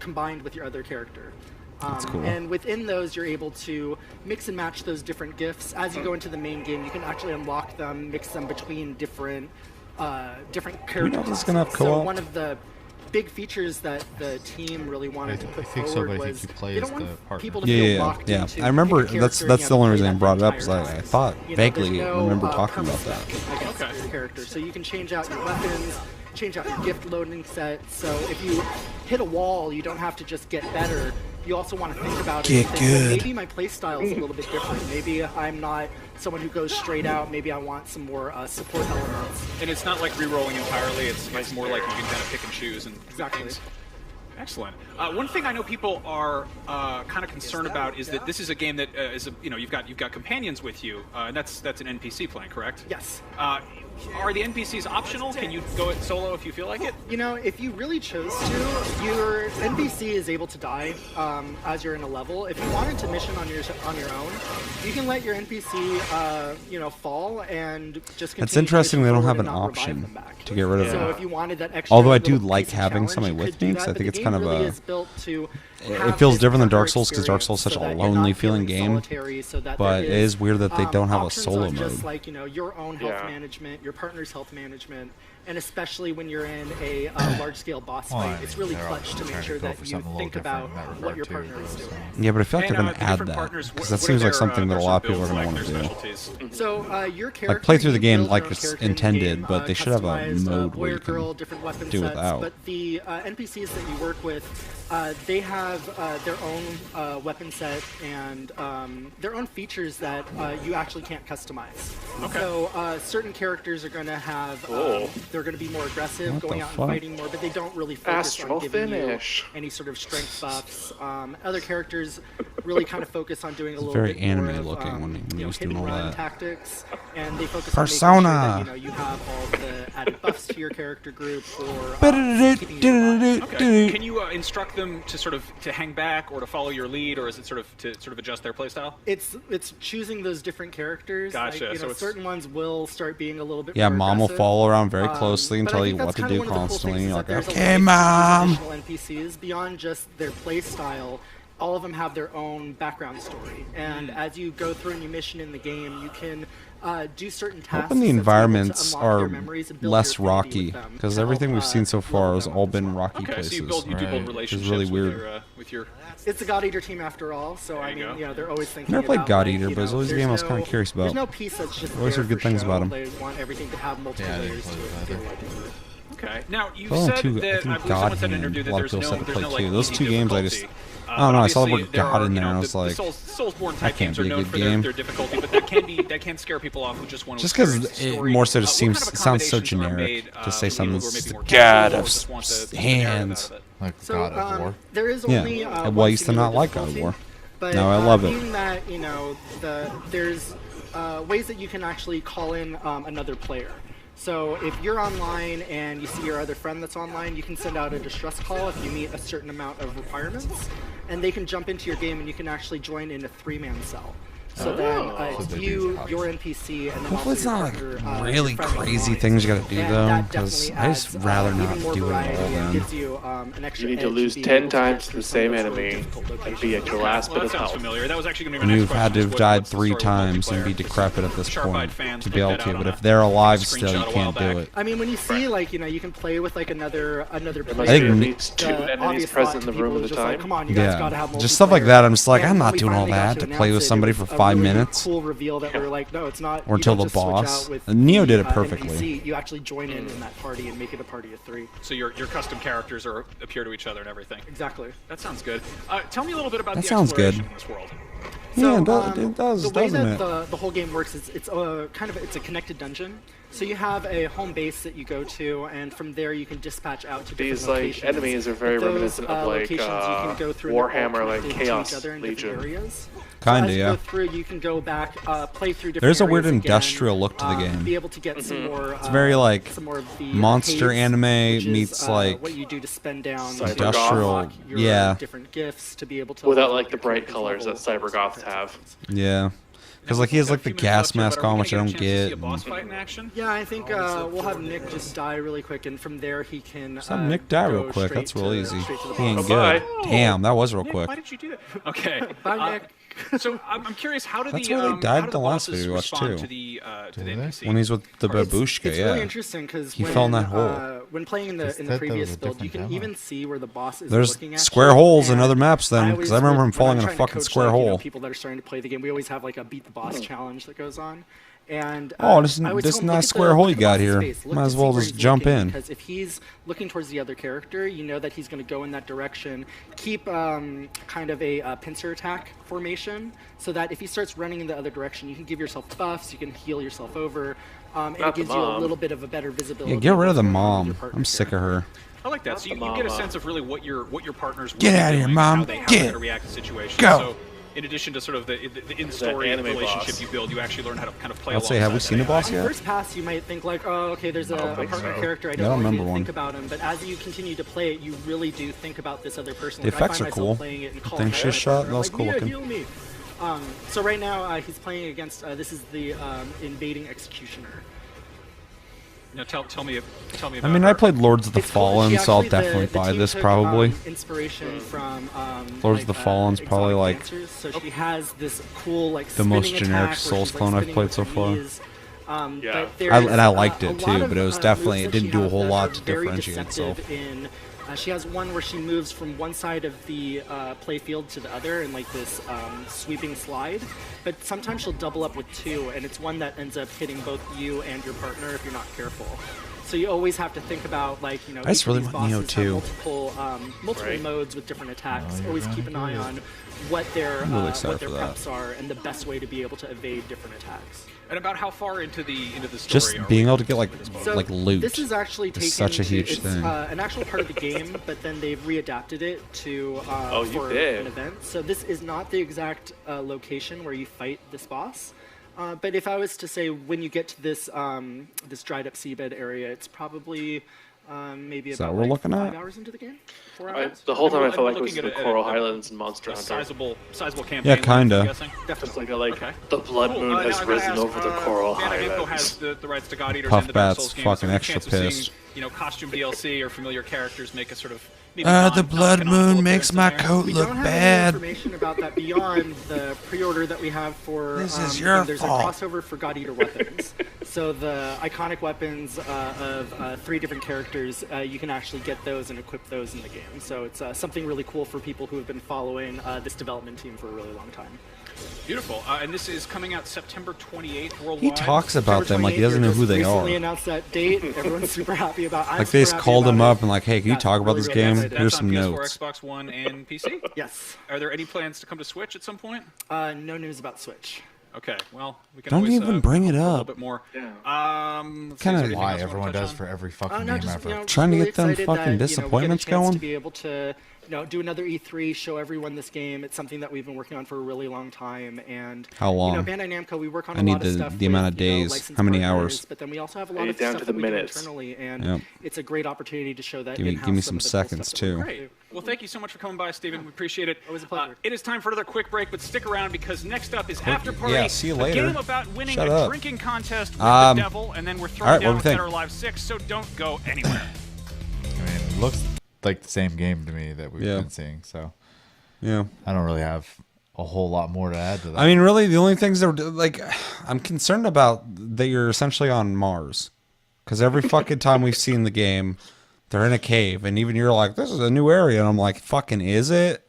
combined with your other character. That's cool. And within those, you're able to mix and match those different gifts. As you go into the main game, you can actually unlock them, mix them between different characters. know if this is gonna have So co-op? one of the big features that the team really wanted to put I think so, forward but I was think you play they as don't the want partner. people to Yeah, feel yeah, locked yeah. into I remember pick a that's character and you the only have to reason I play brought it that up. Is entire I time. thought You know, vaguely there's no, remember talking about permaspec that. against Okay. your character, so you can change out your weapons, change out your gift loading set. So if you hit a wall, you don't have to just get better. You also want to think about it. Get and think, well, good. maybe my play style is a little bit different. Maybe I'm not someone who goes straight out. Maybe I want some more support elements. And it's not like re-rolling entirely. It's more like you can kind of pick and choose and Exactly. things. Excellent. One thing I know people are kind of concerned about is that this is a game that you've got companions with you, and that's an NPC playing, correct? Yes. Are the NPCs optional? Can you go it solo if you feel like it? You know, if you really chose to, your NPC is able to die as you're in a level. If you wanted to mission on your own, you can let your NPC, fall and just continue. It's interesting to they don't forward have and an not revive option them back. to get rid of So it. if you wanted that extra, Although I do little like piece of having challenge, somebody you with could do me, that, 'cause I but think the it's game kind of really a- is built to It have feels this different than Dark partner Souls, 'cause Dark Souls is such a experience so that you're lonely not feeling feeling game, solitary, so that but there it is weird that they don't have a options solo on just mode. like your own health Yeah. management, your partner's health management, and especially when you're in a large-scale boss Well, fight, I it's mean, really they're clutch to also make trying sure to go that for you something a little think different about in that what regard, your too, partner is so. doing. Yeah, but I feel like And, they're the going to add different that partners, because what that are seems like their, something that a their lot of sort people are builds going to like, want their to do. specialties? So your character, play through the you game build like your own it's character in the intended, game, but they should have a customized, mode boy where or you can girl, different weapon do sets, without. But the NPCs that you work with, they have their own weapon set and their own features that you actually can't customize. Okay. So certain characters are going to have they're going to be more aggressive, What going the out fuck? and fighting more, but they don't really focus Astral on giving finish. you any sort of strength buffs. Other characters really kind of focus on doing a little very bit more anime of, looking when he you know, was hit doing and all run that. tactics, and they focus Persona. on making sure that, you know, you have all the added buffs to your character group for keeping you alive. Okay. Can you instruct them to sort of to hang back or to follow your lead, or is it sort of to sort of adjust their playstyle? It's choosing those different characters. Gotcha, Like, you so know, it's- certain ones will start being a little bit Yeah, more mom will aggressive. follow around very closely and But tell I you think what that's to kinda do one of the cool constantly. things You're is like, that there's a okay, way to mom. use additional NPCs beyond just their play style. All of them have their own background story, and as you go through a new mission in the game, you can do certain tasks. Hoping the that's able to environments unlock their are memories and build less your affinity rocky, with them because to everything help, we've seen so far level has them all up as been well. rocky Okay, places. so you do build Right. relationships really weird. with your It's a God Eater team after all, so I There you mean, go. you know, they're always thinking Never played about, God like, Eater, you but it's know, always a there's game I was kinda curious about. There's no piece that's just Always there heard good for things show. about 'em. They want everything to have multiple Yeah, I didn't layers to play it. that feel either. like. Okay. Now you Oh, said two, I that I think believe God someone said in an Hand. interview A that lot of there's people no said to there's play no like too. Those easy two games I difficulty. I don't know, I saw the Obviously, word there God are, in you there, know, and I was the like, Soulsborne that type can't games are be a known good for game. their difficulty, but that can scare people off who just want to just because experience the it story. more so What just kind seems of sounds so accommodations are generic made, to say for people something. who are maybe more God casual or of just want the hands. narrative out of it? Like So God of War. there is Yeah, only well, I one used to singular not like God of difficulty, War. But Now I love it. being that, you know, there's ways that you can actually call in another player. So if you're online and you see your other friend that's online, you can send out a distress call if you meet a certain amount of requirements, and they can jump into your game and you can actually join in a 3-man cell. So then So it's they do you, have- your NPC, and then Hopefully also it's your not like partner, really your friend crazy online. things you gotta do And though, that because definitely I just adds, rather even not more do it variety all and then. gives you an extra You need to edge lose being 10 able to times get the through some same of those really enemy difficult and locations. be at your last Well, bit that of sounds health. familiar. That was actually going to be my And next you've question. had to is have what- died what's the 3 story with times and multiplayer? be decrepit at this Sharp-eyed point fans to picked be able that to. out But on if a they're alive still, screenshot you a while can't do back. it. I mean, when you see, like, you know, you can play with, like, another There player. must I be think at me- least 2 the enemies obvious present thought in the to room people at is a just like, time. come on, you guys Yeah, gotta have just stuff like multiplayer. that. I'm just like, And I'm when not we doing all finally got that to play announce with it, somebody it for was a 5 really minutes. Cool reveal that we were like, no, it's not. Or you till don't the just switch boss. out with Neo did it the, perfectly. NPC. You actually join in that party and make it a party of 3. So your custom characters appear to each other and everything. Exactly. That sounds good. Tell me a little bit about That the sounds good. exploration in this world. Yeah, So, it does, the way doesn't that it? the whole game works is it's a kind of it's a connected dungeon. So you have a home base that you go to, and from there you can dispatch out to different These like locations. enemies are very With those, reminiscent of like locations, you can go through and they're all Warhammer, like connected to each Chaos other in Legion. different areas. Kinda, so as you yeah. go through, you can go back, play through different. There's a weird areas again, industrial look to the game. Be able to get some more. It's very, like, some more of the monster haze, anime which is, meets, like, what you do to spend down to Cybergoth. unlock your yeah. different gifts to be able to Without level like up the your bright character's colors that level, Cybergoths those kinds of have. things. Yeah, because like he has like the gas mask on, which I don't get. A boss fight in action? Yeah, I think we'll have Nick just die really quick, and from there he can. Just have Nick die real go quick. straight That's real to- easy. straight to the He ain't boss. Bye. good. Damn, that was real Nick, quick. why did you do that? Okay. Bye, Nick. So I'm curious, how do That's the where they how died do the last bosses video we watched, respond too. to the they? NPC? When he's with the It's babushka, really yeah. interesting because He fell in that hole. When playing in the said the that previous was a build, you different can demo. even see where the boss is There's looking at square you, holes in and other maps then, I 'cause always I remember would- him when falling I'm in a trying to fucking coach, square like, you know, hole. people that are starting to play the game, we always have like a beat the boss challenge that goes on. And Oh, this I always this tell him, nice look at square the- hole look you at the got boss's here. face. Look Might to as see well where just he's jump looking, in. because if he's looking towards the other character, you know that he's going to go in that direction. Keep kind of a pincer attack formation, so that if he starts running in the other direction, you can give yourself buffs, you can heal yourself over, and Not it the gives you a mom. little bit of a better visibility. Yeah, get rid of the what's going on with mom. your partner's I'm sick of character. her. I like that. So you get a sense of really what your partners Get will be outta here, doing, Mom. How they're Get. going to react to situations. Go. So in addition to sort of the in-story anime relationship boss. you build, you actually learn how to kind of play. I'd say, have we alongside seen that a boss On yet? first pass, you might think like, oh, okay, there's a partner character. I Yeah, I don't really remember need to one. think about him. But as you continue to play it, you really do think about this other person. The Like, I effects find are myself cool. playing it and The calling thing out she my shot, partner, that was like, cool "Mia, looking." heal me." So right now he's playing against. This is the invading executioner. Now tell me about. I mean, her. I played Lords of the It's cool. Fallen, She so I'll actually- definitely the buy team this took, probably. Inspiration from Lords of the Fallen's probably, Exotic like, Dancers. So she has this cool like the most spinning generic attack Souls where she's, like, clone I've spinning played with so her far. knees. Yeah. But there's, and I liked it a lot too, of, but it was moves definitely- that it didn't she do a has whole that lot are to very differentiate itself. deceptive in. She has one where she moves from one side of the play field to the other in like this sweeping slide. But sometimes she'll double up with two, and it's one that ends up hitting both you and your partner if you're not careful. So you always have to think about, like, I just each of really these want Neo bosses have too. multiple Right. modes with different attacks. you're Always gonna keep an eye do it. on what their really excited for that. preps are and the best way to be able to evade different attacts. And about how far into the story Just are being we able to get like So loot. This is actually taken such a huge it's, thing. an actual part of the game, but then they've readapted it to Oh, you for did? an event. So this is not the exact location where you fight this boss. But if I was to say when you get to this this dried up seabed area, it's probably maybe Is that about what we're looking 5 at? hours into the game. 4 I, hours. the whole time I And felt we're like it was looking the at Coral a- Highlands and Monster a Hunter. sizable campaign. Yeah, kinda. I'm guessing. Just like like Okay. the blood moon Now has I gotta risen ask, over the Coral Bandai Namco Highlands. has the rights to God Eaters Puff and the Dark Bat's Souls games. fucking Is there any extra chance of seeing, pissed. costume DLC or familiar characters make a sort of maybe The blood moon makes my coat We look don't have bad. any information about that beyond the pre-order that we have for. This is your and there's fault. a crossover for God Eater weapons. So the iconic weapons of 3 different characters, you can actually get those and equip those in the game. So it's something really cool for people who have been following this development team for a really long time. Beautiful. And this is coming out September 28th worldwide. He talks about them like he doesn't know who they Recently are. announced that date. Everyone's super happy about. I'm Like they just super happy called him about up and like, hey, can you That's talk about really, this really game? excited. Here's That's on some PS4, notes. Xbox One, and PC. Yes. Are there any plans to come to Switch at some point? No news about Switch. Okay. Well, we can Don't always, even bring it a little up. bit more. Yeah. Let's see, Kinda is there anything Why else you wanna everyone touch does on? for every fucking No, game just, ever. Trying to really get them excited fucking that, disappointments we get a chance going? To be able to, do another E3, show everyone this game. It's something that we've been working on for a really long time. And How long? Bandai Namco, we work on I a need lot of the- stuff. the amount of with, days. licensed How many partners, hours? But then we also have a lot Hey, of down stuff to that the we minutes. do internally, and Yep. it's a great opportunity to show that. Give me in-house some of the cool seconds, stuff that we're too. working on. Great. Well, thank you so much for coming by, Steven. We appreciate it. Always a pleasure. It is time for another quick break, but stick around because next up is After Party, yeah, see you a later. game about winning Shut a up. drinking contest with Um, the devil, and then we're all throwing right, what down do with we Dead think? or Alive 6, so don't go anywhere. I mean, it looks like the same game to me that we've Yeah. been seeing. So Yeah. I don't really have a whole lot more to add to that. I mean, really, the only things that were, like, I'm concerned about that you're essentially on Mars. Because every fucking time we've seen the game, they're in a cave. And even you're like, this is a new area. And I'm like, fucking is it?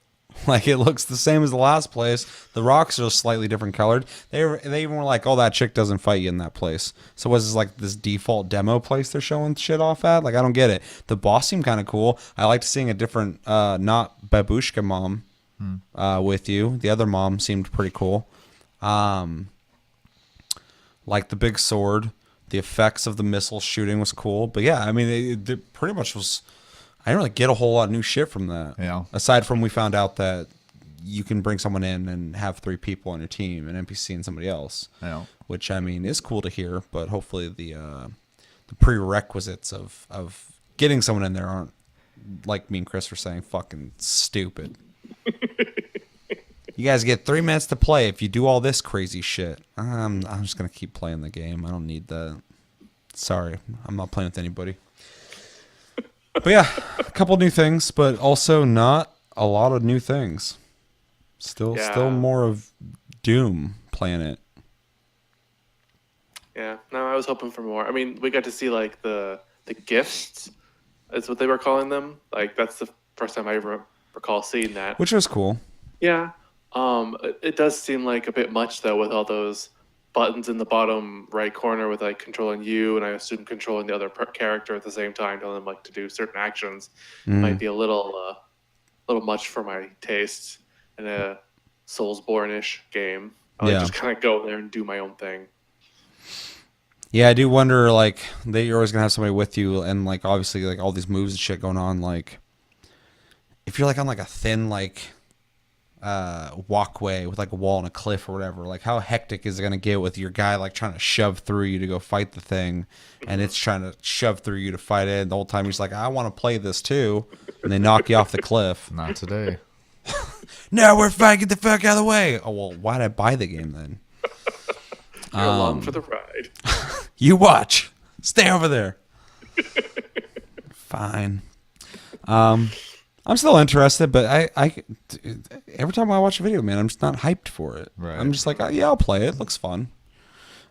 Like, it looks the same as the last place. The rocks are slightly different colored. They even were like, oh, that chick doesn't fight you in that place. So was this like this default demo place they're showing shit off at? Like, I don't get it. The boss seemed kind of cool. I liked seeing a different, not babushka mom with you. The other mom seemed pretty cool. Like the big sword. The effects of the missile shooting was cool. But yeah, I mean, it pretty much was... I didn't really get a whole lot of new shit from that. Yeah. Aside from we found out that you can bring someone in and have 3 people on your team, an NPC and somebody else. Yeah. Which, I mean, is cool to hear, but hopefully the prerequisites of getting someone in there aren't, like me and Chris were saying, fucking stupid. You guys get 3 minutes to play if you do all this crazy shit. I'm just going to keep playing the game. I don't need that. Sorry, I'm not playing with anybody. But yeah, a couple new things, but also not a lot of new things. Still more of Doom Planet. Yeah, no, I was hoping for more. I mean, we got to see like the gifts, is what they were calling them. Like that's the first time I ever recall seeing that. Which was cool. Yeah. It does seem like a bit much though, with all those buttons in the bottom right corner with like controlling you and I assume controlling the other character at the same time, telling them like to do certain actions. Might be a little much for my taste in a Soulsborne-ish game. I like Yeah. just kind of go there and do my own thing. Yeah, I do wonder, like, that you're always going to have somebody with you, and, like, obviously, like, all these moves and shit going on, like, if you're, like, on, like, a thin, like, walkway with, like, a wall and a cliff or whatever, like, how hectic is it going to get with your guy, like, trying to shove through you to go fight the thing, and it's trying to shove through you to fight it, and the whole time he's like, I want to play this, too, and they knock you off the cliff. Not today. No, we're fine, get the fuck out of the way. Oh, well, why'd I buy the game, then? You're along for the ride. You watch. Stay over there. Fine. I'm still interested, but I every time I watch a video, man, I'm just not hyped for it. Right. I'm just like, oh, yeah, I'll play it. It looks fun.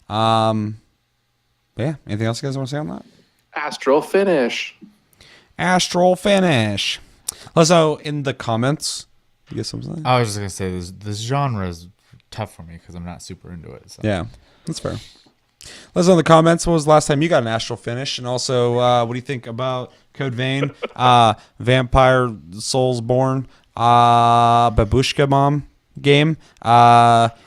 But yeah, anything else you guys want to say on that? Astral Finish. Astral Finish. Also, in the comments, you get something? I was just gonna say this genre is tough for me because I'm not super into it. So. Yeah, that's fair. Let us know in the comments. What was the last time you got an Astral finish? And also, what do you think about Code Vein, Vampire Soulsborne, Babushka Mom game?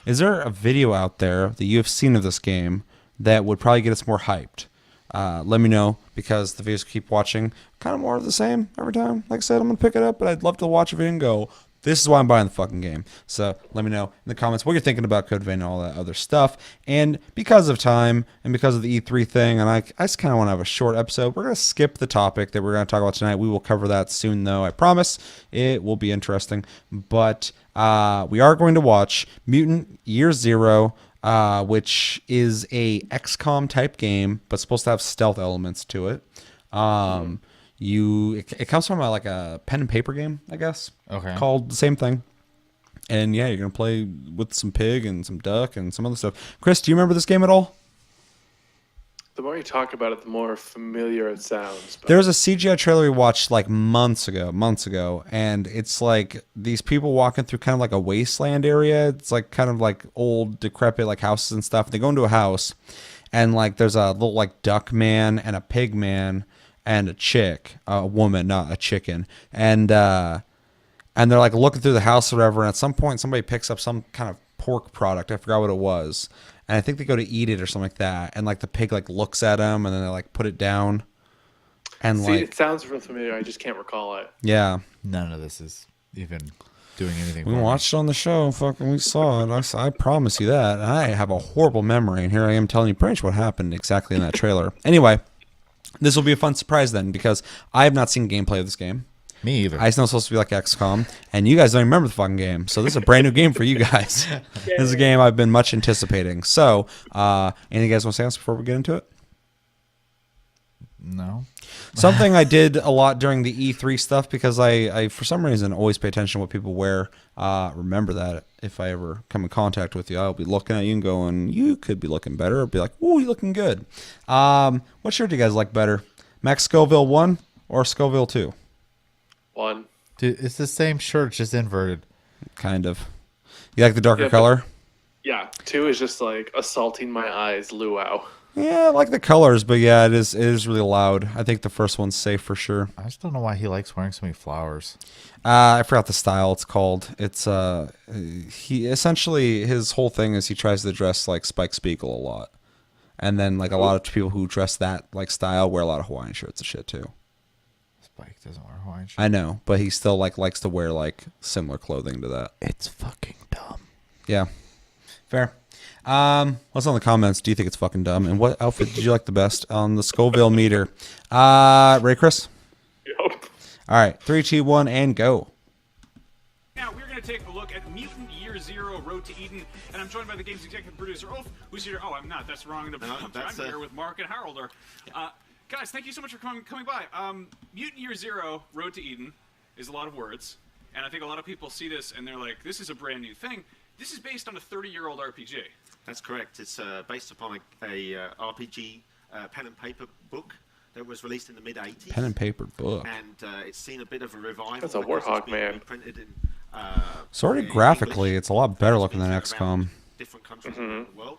Is there a video out there that you have seen of this game that would probably get us more hyped? Let me know, because the videos keep watching kind of more of the same every time. Like I said, I'm going to pick it up, but I'd love to watch a video and go, this is why I'm buying the fucking game. So let me know in the comments what you're thinking about Code Vein and all that other stuff. And because of time and because of the E3 thing, and I just kind of want to have a short episode, we're going to skip the topic that we're going to talk about tonight. We will cover that soon, though. I promise it will be interesting. But we are going to watch Mutant Year Zero, which is a XCOM type game, but supposed to have stealth elements to it. It comes from like a pen and paper game, I guess. Okay. Called the same thing. And yeah, you're gonna play with some pig and some duck and some other stuff. Chris, do you remember this game at all? The more you talk about it, the more familiar it sounds. There was a CGI trailer we watched like months ago, and it's like these people walking through kind of like a wasteland area. It's like kind of like old, decrepit like houses and stuff. They go into a house, and like there's a little like duck man and a pig man and a woman, not a chicken, and they're like looking through the house or whatever. And at some point, somebody picks up some kind of pork product. I forgot what it was. And I think they go to eat it or something like that. And like the pig like looks at them and then they like put it down. And See, it sounds real familiar. I just can't recall it. Yeah. None of this is even doing anything. We watched it on the show. Fucking we saw it. I promise you that. I have a horrible memory. And here I am telling you pretty much what happened exactly in that trailer. Anyway, this will be a fun surprise then, because I have not seen gameplay of this game. Me either. I just know it's supposed to be like XCOM, and you guys don't remember the fucking game. So this is a brand new game for you guys. This is a game I've been much anticipating. So, anything you guys want to say else before we get into it? No. Something I did a lot during the E3 stuff, because I for some reason always pay attention to what people wear. Remember that if I ever come in contact with you, I'll be looking at you and going, you could be looking better. I'll be like, ooh, you're looking good. What shirt do you guys like better? Max Scoville 1 or Scoville 2? 1. Dude, it's the same shirt, just inverted. Kind of. You like the darker color? Yeah. 2 is just like assaulting my eyes, luau. Yeah, I like the colors, but yeah, it is really loud. I think the first one's safe for sure. I just don't know why he likes wearing so many flowers. I forgot the style it's called. It's he essentially, his whole thing is he tries to dress like Spike Spiegel a lot. And then like a lot of people who dress that like style wear a lot of Hawaiian shirts and shit too. Spike doesn't wear Hawaiian shirts. I know, but he still like likes to wear like similar clothing to that. It's fucking dumb. Yeah. Fair. Let's know in the comments. Do you think it's fucking dumb? And what outfit did you like the best on the Scoville meter? Ready, Chris? Yep. All right, 3, 2, 1, and go. Now we're going to take a look at Mutant Year Zero: Road to Eden, and I'm joined by the game's executive producer, Ulf, who's here. Oh, I'm not. That's wrong. I'm here with Mark and Harold. Guys, thank you so much for coming by. Mutant Year Zero: Road to Eden is a lot of words, and I think a lot of people see this and they're like, "This is a brand new thing." This is based on a 30-year-old RPG. That's correct. It's based upon a RPG pen and paper book that was released in the mid-80s. Pen and paper book. And it's seen a bit of a revival. That's a Warthog, man. Printed in, sort of graphically, English. it's a lot better looking than XCOM. Different countries around the world.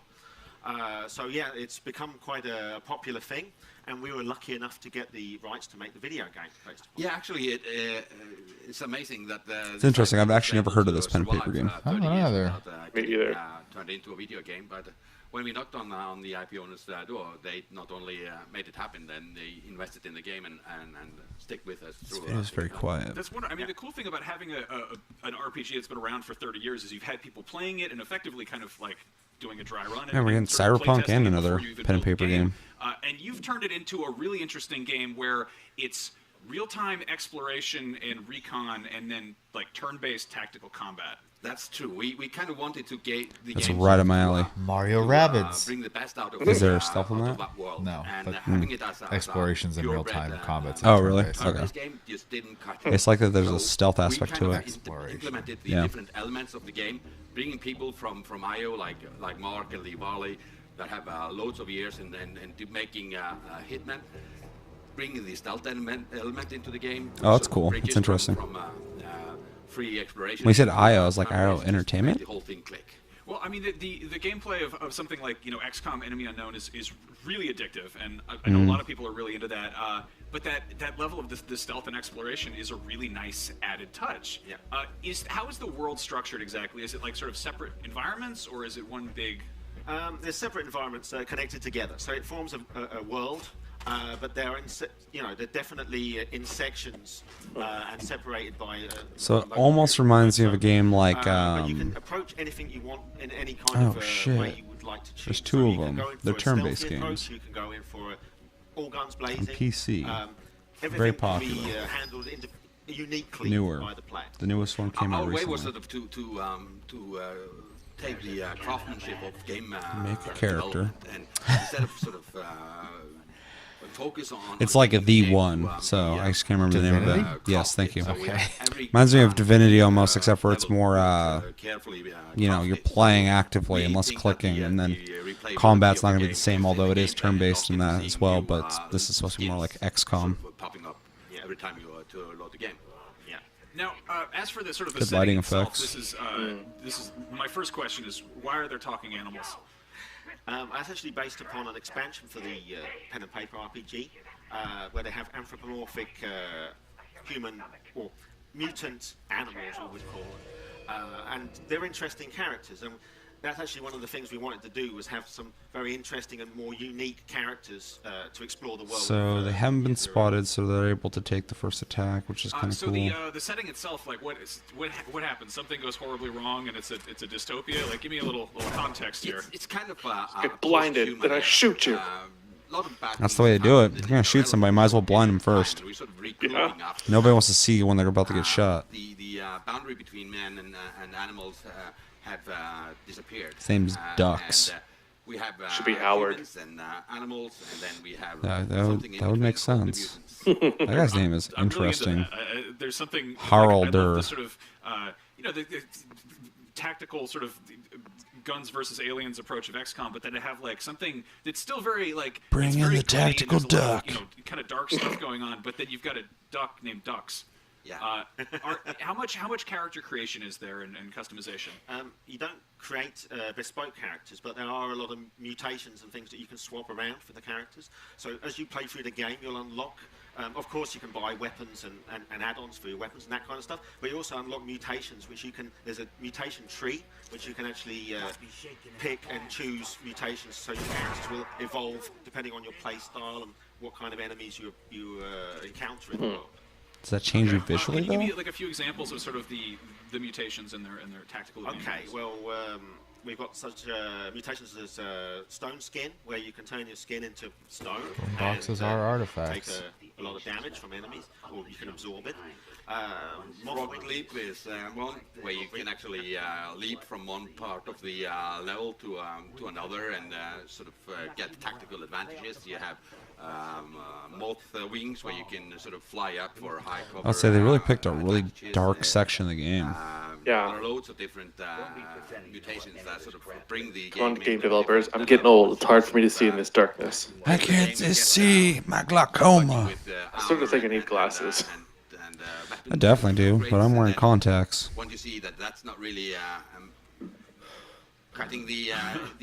So yeah, it's become quite a popular thing, and we were lucky enough to get the rights to make the video game based upon. Yeah, actually, it's amazing that It's interesting. I've actually never heard of this pen and paper game. I don't know either. Me either. Turned into a video game, but when we knocked on the IP owner's door, they not only made it happen, then they invested in the game and stick with us. It was very quiet. That's wonderful. I mean, the cool thing about having an RPG that's been around for 30 years is you've had people playing it and effectively kind of like doing a dry run. Yeah, we're getting sort of Cyberpunk playtesting and it another before you even pen and build the paper game. And you've turned it into a really interesting game where it's real-time exploration and recon, and then like turn-based tactical combat. That's true. We kind of wanted to get the That's game right up my alley. Mario Rabbids. bring the best out of Is there stealth in out that? of world. No, and but having it as a explorations in real purebred, time combat's Oh, really? turn-based. Okay. This game just didn't cut it. It's like that there's a So stealth we aspect kind to of it. Exploration. implemented the Yeah. different elements of the game, bringing people from IO like Mark and Lee Varley that have loads of years and making Hitman, bringing the stealth element into the game. Oh, that's So cool. bridges That's interesting. From free exploration. When you said IO, I was like, IO Entertainment? The whole thing click. Well, I mean, the gameplay of something like XCOM Enemy Unknown is really addictive, and I know a lot of people are really into that. But that level of the stealth and exploration is a really nice added touch. Yeah. How is the world structured exactly? Is it like sort of separate environments, or is it one big? There's separate environments connected together, so it forms a world. But they're they're definitely in sections and separated by. So it almost reminds me of a game like. But you can approach anything you want in any kind of way you would like to choose. There's two of them. They're turn-based stealthy approach, games. You can go in for all guns blazing. On PC. Everything Very can be popular. Handled uniquely Newer. by the player. The newest one came out Our way recently. was sort of to take the craftsmanship of game Make a character. development and instead of sort of focus on. It's like a the one, so I just can't remember the name of it. Yes, thank you. Okay. Reminds me of Divinity almost, except for it's more, you're playing actively and less clicking, and then combat's not going to be the same, although it is turn-based in that as well, but this is supposed to be more like XCOM. Popping up every time you load the game. Yeah. Now, as for the sort of the Good setting lighting itself, effects. this is my first question: is why are there talking animals? That's actually based upon an expansion for the pen and paper RPG, where they have anthropomorphic human or mutant animals, we would call them, and they're interesting characters. And that's actually one of the things we wanted to do, was have some very interesting and more unique characters to explore the world. So they haven't been spotted, so they're able to take the first attack, which is kind of So cool. the setting itself, like what happens? Something goes horribly wrong, and it's a dystopia. Like, give me a little context here. It's kind of Get blinded, then I shoot you. That's the way they do it. If you're going to shoot somebody, might as well blind them first. Yeah. Nobody wants to see when they're about to get shot. The boundary between man and animals have disappeared. His name's Ducks. And, we have Should be Howard. humans and animals, and then we have That would make sense. That guy's name is I'm really into interesting. that. There's something. Harolder. I love the sort of the tactical sort of guns versus aliens approach of XCOM, but then to have like something that's still very like Bring it's in very the gritty and tactical there's a lot of, duck. kind of dark stuff going on, but then you've got a duck named Ducks. Yeah. How much character creation is there and customization? You don't create bespoke characters, but there are a lot of mutations and things that you can swap around for the characters. So as you play through the game, you'll unlock. Of course, you can buy weapons and add-ons for your weapons and that kind of stuff. But you also unlock mutations, which you can. There's a mutation tree, which you can actually pick and choose mutations. So your characters will evolve depending on your play style and what kind of enemies you encounter in the world. Does that change you visually, Can you give though? me like a few examples of sort of the mutations and their tactical Okay, advantages? well, we've got such mutations as stone skin, where you can turn your skin into stone. boxes and, are artifacts. Take a lot of damage from enemies, or you can absorb it. Rocket leap is one where you can actually leap from one part of the level to another and sort of get tactical advantages. You have moth wings where you can sort of fly up for high cover. I'd say they really picked a really advantages, dark section of the game. Yeah. There are loads of different mutations that sort of bring the Come on, game game into developers. I'm different getting old. levels. It's hard for me to see in this darkness. I can't see my glaucoma. I sort of think I need glasses. I definitely do, but I'm wearing contacts. Once you see that that's not really cutting the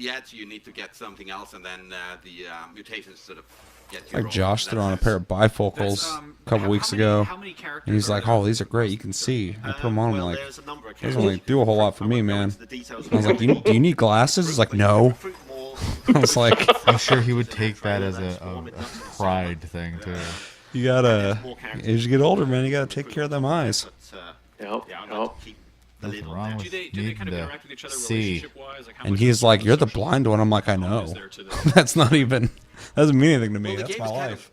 edge, you need to get something else, and then the mutations sort of get you Like wrong. Josh threw on a pair of bifocals a couple weeks ago, and he's like, "Oh, these are great. You can see." I put them on. I'm like, there's a number of "Those only do a whole lot for me, man." the details. I was like, "Do you need glasses?" He's like, "No." I was like, I'm sure he would take that as a pride thing too. "You gotta, as you get older, man, you gotta take care of them eyes." Yep. Yeah, I'd Yep. like to keep the Nothing lid on wrong that. with Do they needing kind of to interact with each other see. relationship-wise? Like, how And much he's like, "You're the blind one." I'm like, "I component know." is there to the- That's not even. Doesn't mean anything to me. Well, the That's game my is kind life.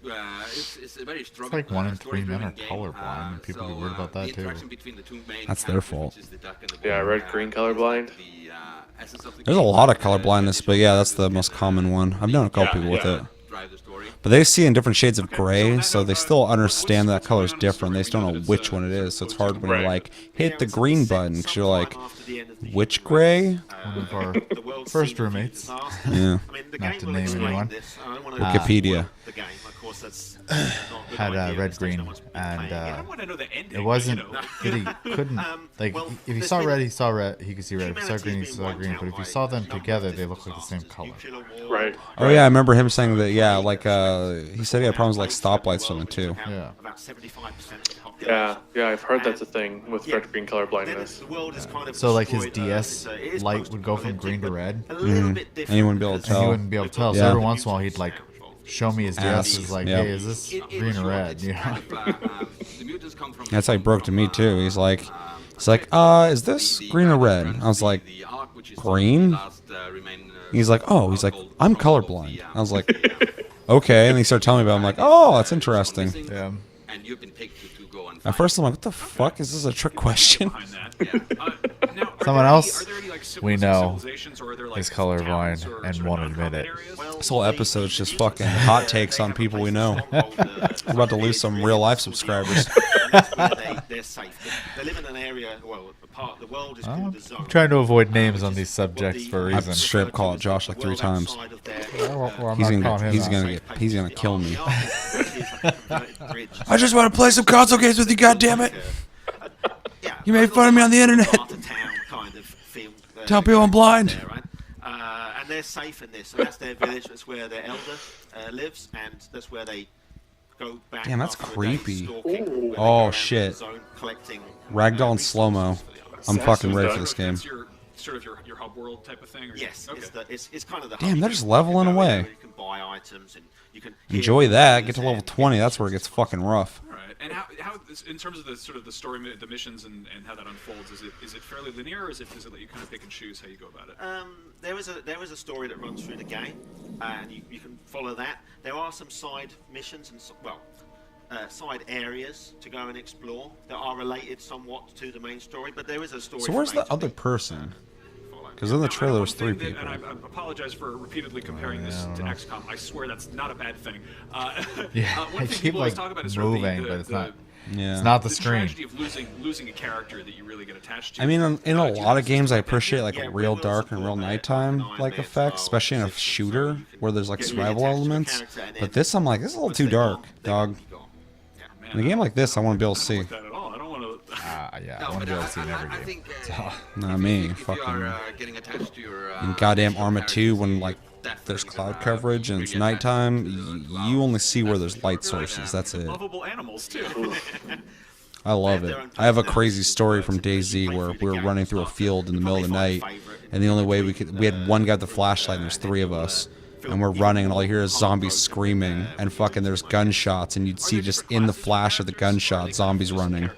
of, it's a very strong, It's like 1 in 3 men are story-driven game, colorblind, and people get worried about that, the too. interaction between the two main That's their characters, fault. which is the duck and the Yeah, bull, red-green is colorblind. the essence of the There's a game. lot of color blindness, but yeah, that's the most common one. I've known a couple people with it. Drive the story. But they see in different shades of Okay, gray, that- so they still understand that what's color's going on in the different. They story? just don't We know know which that one it it's, is, so it's hard when Right. you like hit the it's green set button because you're sometime like, after the end of the which human gray? race. One of our The world's first seen a few roommates. disasters. Yeah. I mean, the Not game to will name explain anyone. this. I don't wanna Wikipedia. spoil the game. course, that's had red green, and I want to know the ending. it wasn't You know. that he couldn't like well, if he there's saw been- red, he saw red. He could see red. If he saw humanity's green, he been saw wiped green. out But if you by saw them a number of together, they different look like the same disasters, color. nuclear war, Right. Oh yeah, I remember him saying that. Yeah, like he said he had problems with, like stoplights or something too. Yeah. About 75% of the population. Yeah, I've heard that's a thing with Yeah. red-green color Then blindness. the world is kind of So like his destroyed, DS it is light would go from post-apocalyptic, green to but red, a little bit different And you wouldn't be able to because and tell. he wouldn't be able to tell. So Yeah. every once in a while, he'd like show me his DS. Is like, Yeah. hey, is this In green or short, red? it's You know. kind of, the mutants come from. That's how he broke to me too. He's like, is this green or red? I was like, green? He's like, he's like, I'm colorblind. I was like, okay. And he started telling me about it. I'm like, oh, that's interesting. Yeah. And you've been picked to go and At first I'm like, what the fuck? Is this a trick question? Behind that. Now, are Someone there else Are there any, like, we know civilizations, or are there, like, is colorblind towns or and sort of won't non-combat admit it. areas? This whole episode's just fucking hot takes on people we know. We're about to lose some real life subscribers. They're safe. They live in an area, well, a part of the world is I'm called the zone. trying to avoid names on these subjects for a I've reason. straight called Josh like 3 times. Well, I'm He's not calling gonna, him he's out. gonna, he's gonna kill me. I just want to play some console games with you, goddammit. You made fun of me on the internet. Tell people I'm blind. There, right? And they're safe in this, and that's their village. That's where their elder lives, and that's where they go back. Damn, that's after a day's creepy. stalking, where they go Oh, around shit. the zone collecting, Ragdoll in slow-mo. I'm fucking ready for this game. That's your sort of your hub world type of thing. Or Yes, Okay. it's kind of the. Damn, hub. they're You just can leveling go in away. there, you can buy items, and you can Enjoy hear that. voices Get to level and 20. get That's where it gets fucking rough. All right. And how in terms of the sort of the story, the missions, and how that unfolds, is it fairly linear, or does it let you kind of pick and choose how you go about it? There is a story that runs through the game, and you can follow that. There are some side missions and side areas to go and explore that are related somewhat to the main story, but there is a story. So where's from A the to other B. person? Because in the Now, trailer one was 3 thing that- people. And I apologize for repeatedly comparing this to XCOM. I swear that's not a bad thing. Yeah, one I thing keep people always like talk about is sort of moving, the, but it's the, not. Yeah. It's not the the screen. tragedy of losing a character that you really get attached to. I mean, in a Do you lot of have games, I something like that? appreciate like Yeah, a we real will dark and support real that nighttime Iron like Man effects, style especially in a system, so shooter you can where there's like get really survival attached to the elements. character and But then this, I'm like, this is a little once too they're dark, gone, they're gonna dog. be gone. Man, In a game like this, I want to be able to I see. don't like that at all. I don't want to. Yeah, No, I want but to be able to see in every I game. think, Not me, if you fucking. are getting attached to your In goddamn your Arma 2, characters, when you like definitely there's gonna cloud coverage and it's really attach nighttime, to those you clouds. only see where That's there's for light sure. sources. That's it. Lovable animals too. I love it. I have a crazy story from DayZ where we were running through a field in the middle of the night, and the only way we had one guy with the flashlight, and there's 3 of us, and we're running, and all you hear is zombies screaming, and fucking there's gunshots, and you'd see just in the flash of the gunshot, zombies running.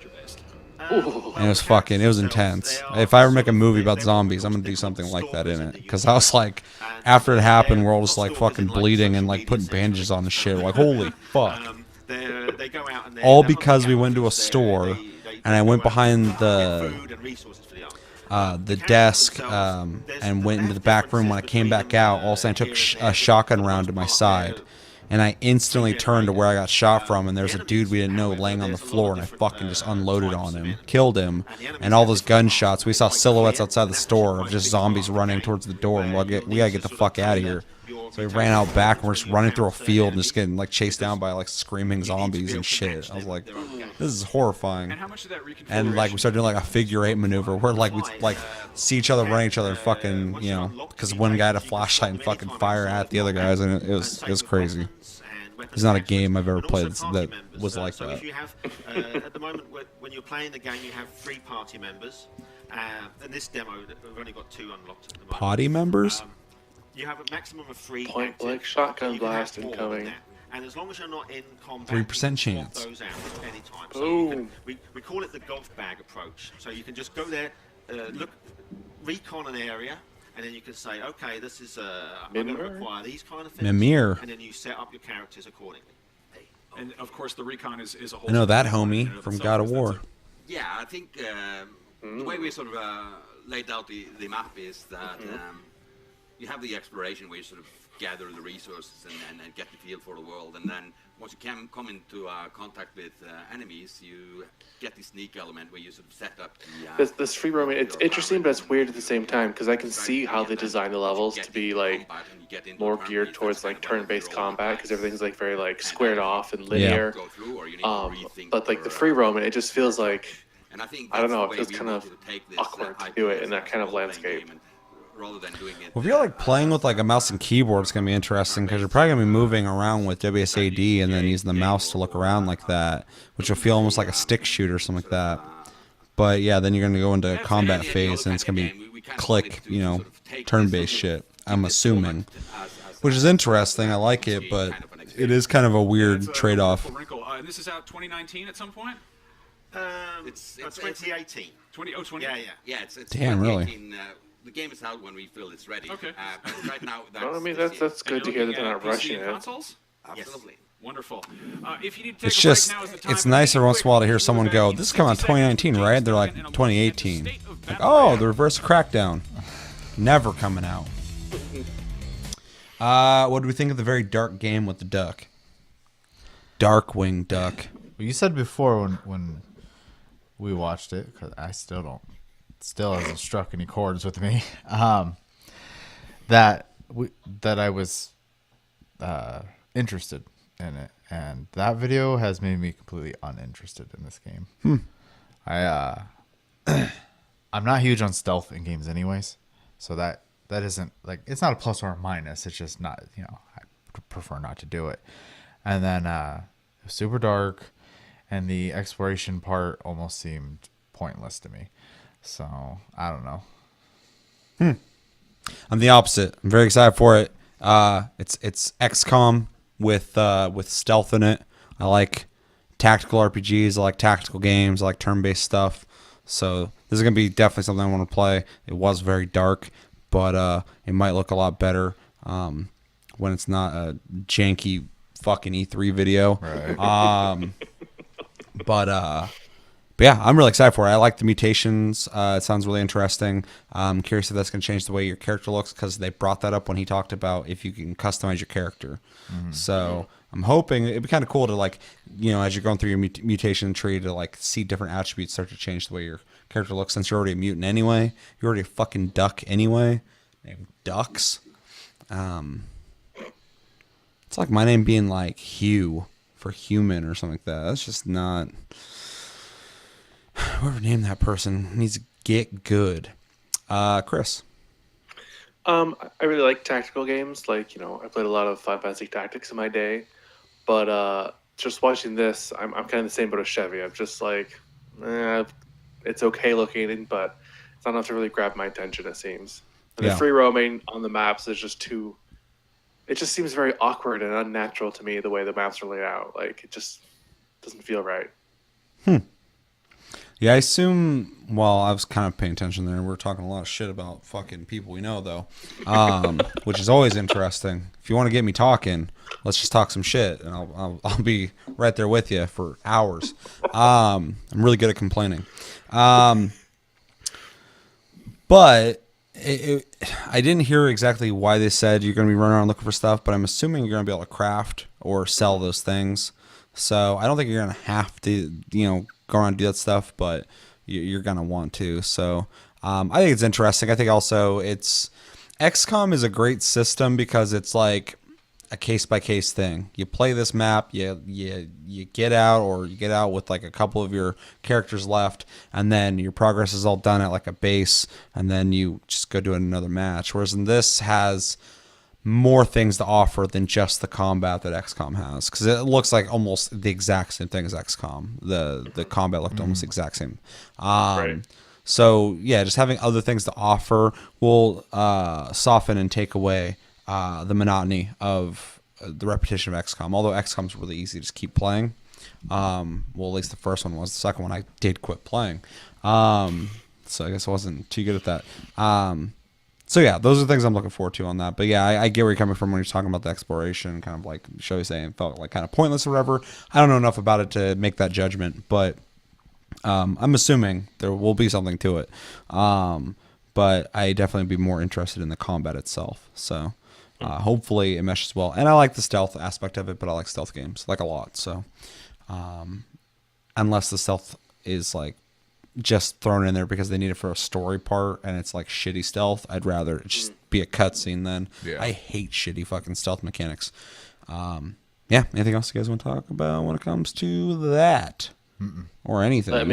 And it was intense. If I ever make a movie about zombies, I'm gonna do something like that in it. Because I was like, after it happened, we're all just like fucking bleeding and like putting bandages on and shit. We're like, holy fuck. They go out and All because we went to a store, and I went behind the desk and went into the back room. When I came back out, all of a sudden I took a shotgun round to my side, and I instantly turned to where I got shot from, and there's a dude we didn't know laying on the floor, and I fucking just unloaded on him, killed him, and all those gunshots. We saw silhouettes outside the store of just zombies running towards the door, and we gotta get the fuck out of here. So we ran out back, and we're just running through a field and just getting like chased down by like screaming zombies and shit. I was like, this is horrifying. And how much of that reconfiguration? And like we started doing like a figure 8 maneuver where like we like see each other running each other and fucking, you know, because one guy had a flashlight and fucking fire at the other guys, and it was crazy. It's not a game I've ever played that was like so that. if you have, at the moment, when you're playing the game, you have 3 party members. And this demo, we've only got 2 unlocked at the moment. Potty members? You have a maximum of 3. Point active, blank shotgun you can have blast 4 incoming. with that. And as long as you're not in combat, 3% you can swap chance. those out at any time. So you can, Boom. we call it the golf bag approach. So you can just go there, look, recon an area, and then you can say, okay, this is I'm going to Mimir? require these kind of things. Mimir. And then you set up your characters accordingly. And of course, the recon is a whole. I know that component in homie and of from itself, God of because War. that's Yeah, I think the way we sort of laid out the map is that you have the exploration where you sort of gather the resources and get the feel for the world. And then once you can come into contact with enemies, you get the sneak element where you sort of set up This free roaming, it's interesting, but it's weird at the same time because I can see how they design the levels to be like more geared towards like turn-based combat because everything's like very like squared off and linear. But like the free roaming, it just feels like I don't know, it feels kind of awkward to do it in that kind of landscape. Rather than doing it. Well, if you're like playing with like a mouse and keyboard, it's gonna be interesting because you're probably gonna be moving around with WSAD and then using the mouse to look around like that, which will feel almost like a stick shoot or something like that. But yeah, then you're gonna go into combat phase and it's gonna be click, turn-based shit. I'm assuming, which is interesting. I like it, but it is kind of a weird trade-off. This is out 2019 at some point. It's 2018. 2020. Yeah. It's Damn, really? 2018, the game is out when we feel it's ready. Okay. But right now, Well, I mean, that's good to hear that they're not rushing it. Consoles? Absolutely. Wonderful. If you need to take It's a just, break, now is the time. it's nice every once in a while to hear someone go, this is coming out 2019, right? They're like, 2018. Like, oh, the reverse crackdown. Never coming out. What do we think of the very dark game with the duck? Darkwing Duck. Well, you said before when we watched it, because I still hasn't struck any chords with me, that I was interested in it, and that video has made me completely uninterested in this game. I'm not huge on stealth in games anyways, so that isn't like, it's not a plus or a minus, it's just not, I prefer not to do it. And then it was super dark, and the exploration part almost seemed pointless to me. So I don't know. I'm the opposite. I'm very excited for it. It's XCOM with stealth in it. I like tactical RPGs. I like tactical games. I like turn-based stuff. So this is gonna be definitely something I want to play. It was very dark, but it might look a lot better when it's not a janky fucking E3 video. Right. But yeah, I'm really excited for it. I like the mutations. It sounds really interesting. I'm curious if that's going to change the way your character looks because they brought that up when he talked about if you can customize your character. So I'm hoping it'd be kind of cool to like, as you're going through your mutation tree to like see different attributes start to change the way your character looks since you're already a mutant anyway. You're already a fucking duck anyway. Named Ducks. It's like my name being like Hugh for human or something like that. That's just not... Whoever named that person needs to get good. Chris. I really like tactical games. Like, I played a lot of Final Fantasy Tactics in my day. But just watching this, I'm kind of the same boat as Chevy. I'm just like, it's okay looking, but it's not enough to really grab my attention, it seems. And the free roaming on the maps is just too... It just seems very awkward and unnatural to me, the way the maps are laid out. Like, it just doesn't feel right. Yeah, I assume, well, I was kind of paying attention there. We're talking a lot of shit about fucking people we know, though, which is always interesting. If you want to get me talking, let's just talk some shit, and I'll be right there with you for hours. I'm really good at complaining. But I didn't hear exactly why they said you're going to be running around looking for stuff, but I'm assuming you're going to be able to craft or sell those things. So I don't think you're going to have to, go around and do that stuff, but you're going to want to. So I think it's interesting. I think also XCOM is a great system because it's like a case-by-case thing. You play this map, you get out, or you get out with like a couple of your characters left, and then your progress is all done at like a base, and then you just go do another match. Whereas in this has more things to offer than just the combat that XCOM has, because it looks like almost the exact same thing as XCOM. The combat looked almost the exact same. Right. So yeah, just having other things to offer will soften and take away the monotony of the repetition of XCOM. Although XCOM's really easy to just keep playing. Well, at least the first one was. The second one I did quit playing. So I guess I wasn't too good at that. So yeah, those are things I'm looking forward to on that. But yeah, I get where you're coming from when you're talking about the exploration, kind of like Shelby saying, felt like kind of pointless or whatever. I don't know enough about it to make that judgment, but I'm assuming there will be something to it. But I definitely be more interested in the combat itself. So Hopefully it meshes well. And I like the stealth aspect of it, but I like stealth games like a lot. So unless the stealth is like just thrown in there because they need it for a story part and it's like shitty stealth, I'd rather it just be a cutscene then. Yeah. I hate shitty fucking stealth mechanics. Yeah, anything else you guys want to talk about when it comes to that? Or anything? Let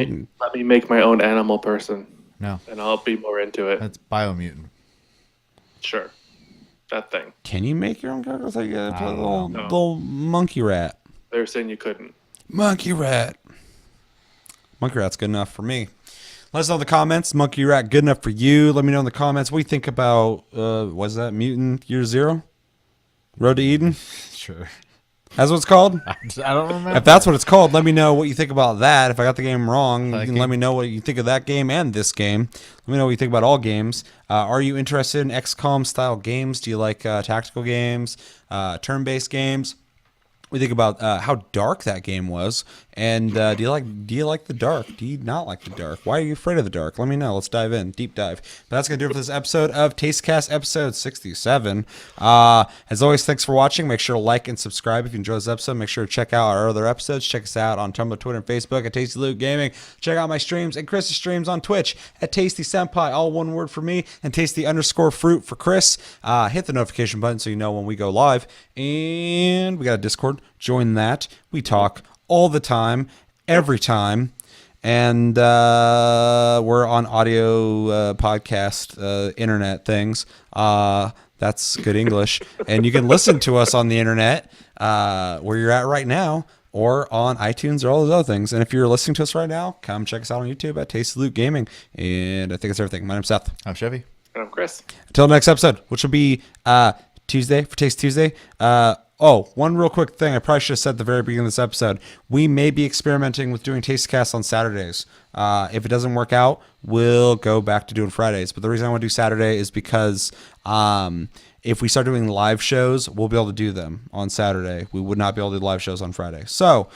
me make my own animal person, No, and I'll be more into it. that's Biomutant. Sure, that thing. Can you make your own character? I thought you gotta play the know. little monkey rat. They were saying you couldn't. Monkey rat. Monkey rat's good enough for me. Let us know in the comments. Monkey rat good enough for you. Let me know in the comments what you think about what's that? Mutant Year Zero? Road to Eden? Sure. That's what it's called? I don't remember. If that's what it's called, let me know what you think about that. If I got the game wrong, you can game. let me know what you think of that game and this game. Let me know what you think about all games. Are you interested in XCOM style games? Do you like tactical games, turn-based games? We think about how dark that game was, and do you like the dark? Do you not like the dark? Why are you afraid of the dark? Let me know. Let's dive in, deep dive. But that's gonna do it for this episode of TasteCast, episode 67. As always, thanks for watching. Make sure to like and subscribe if you enjoyed this episode. Make sure to check out our other episodes. Check us out on Tumblr, Twitter, and Facebook at Tasty Loot Gaming. Check out my streams and Chris's streams on Twitch at Tasty Senpai, all one word for me, and Tasty_fruit for Chris. Hit the notification button so you know when we go live. And we got a Discord. Join that. We talk all the time, every time. And we're on audio podcast, internet things. That's good English. And you can listen to us on the internet where you're at right now, or on iTunes or all those other things. And if you're listening to us right now, come check us out on YouTube at Tasty Loot Gaming. And I think that's everything. My name's Seth. I'm Chevy. And I'm Chris. Until next episode, which will be Tuesday for Taste Tuesday. One real quick thing I probably should have said at the very beginning of this episode. We may be experimenting with doing TasteCast on Saturdays. If it doesn't work out, we'll go back to doing Fridays. But the reason I want to do Saturday is because if we start doing live shows, we'll be able to do them on Saturday. We would not be able to do live shows on Friday. So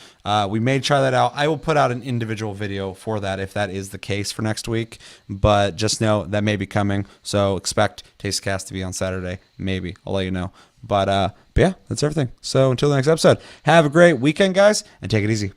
we may try that out. I will put out an individual video for that if that is the case for next week. But just know that may be coming. So expect TasteCast to be on Saturday. Maybe. I'll let you know. But yeah, that's everything. So until the next episode, have a great weekend, guys, and take it easy.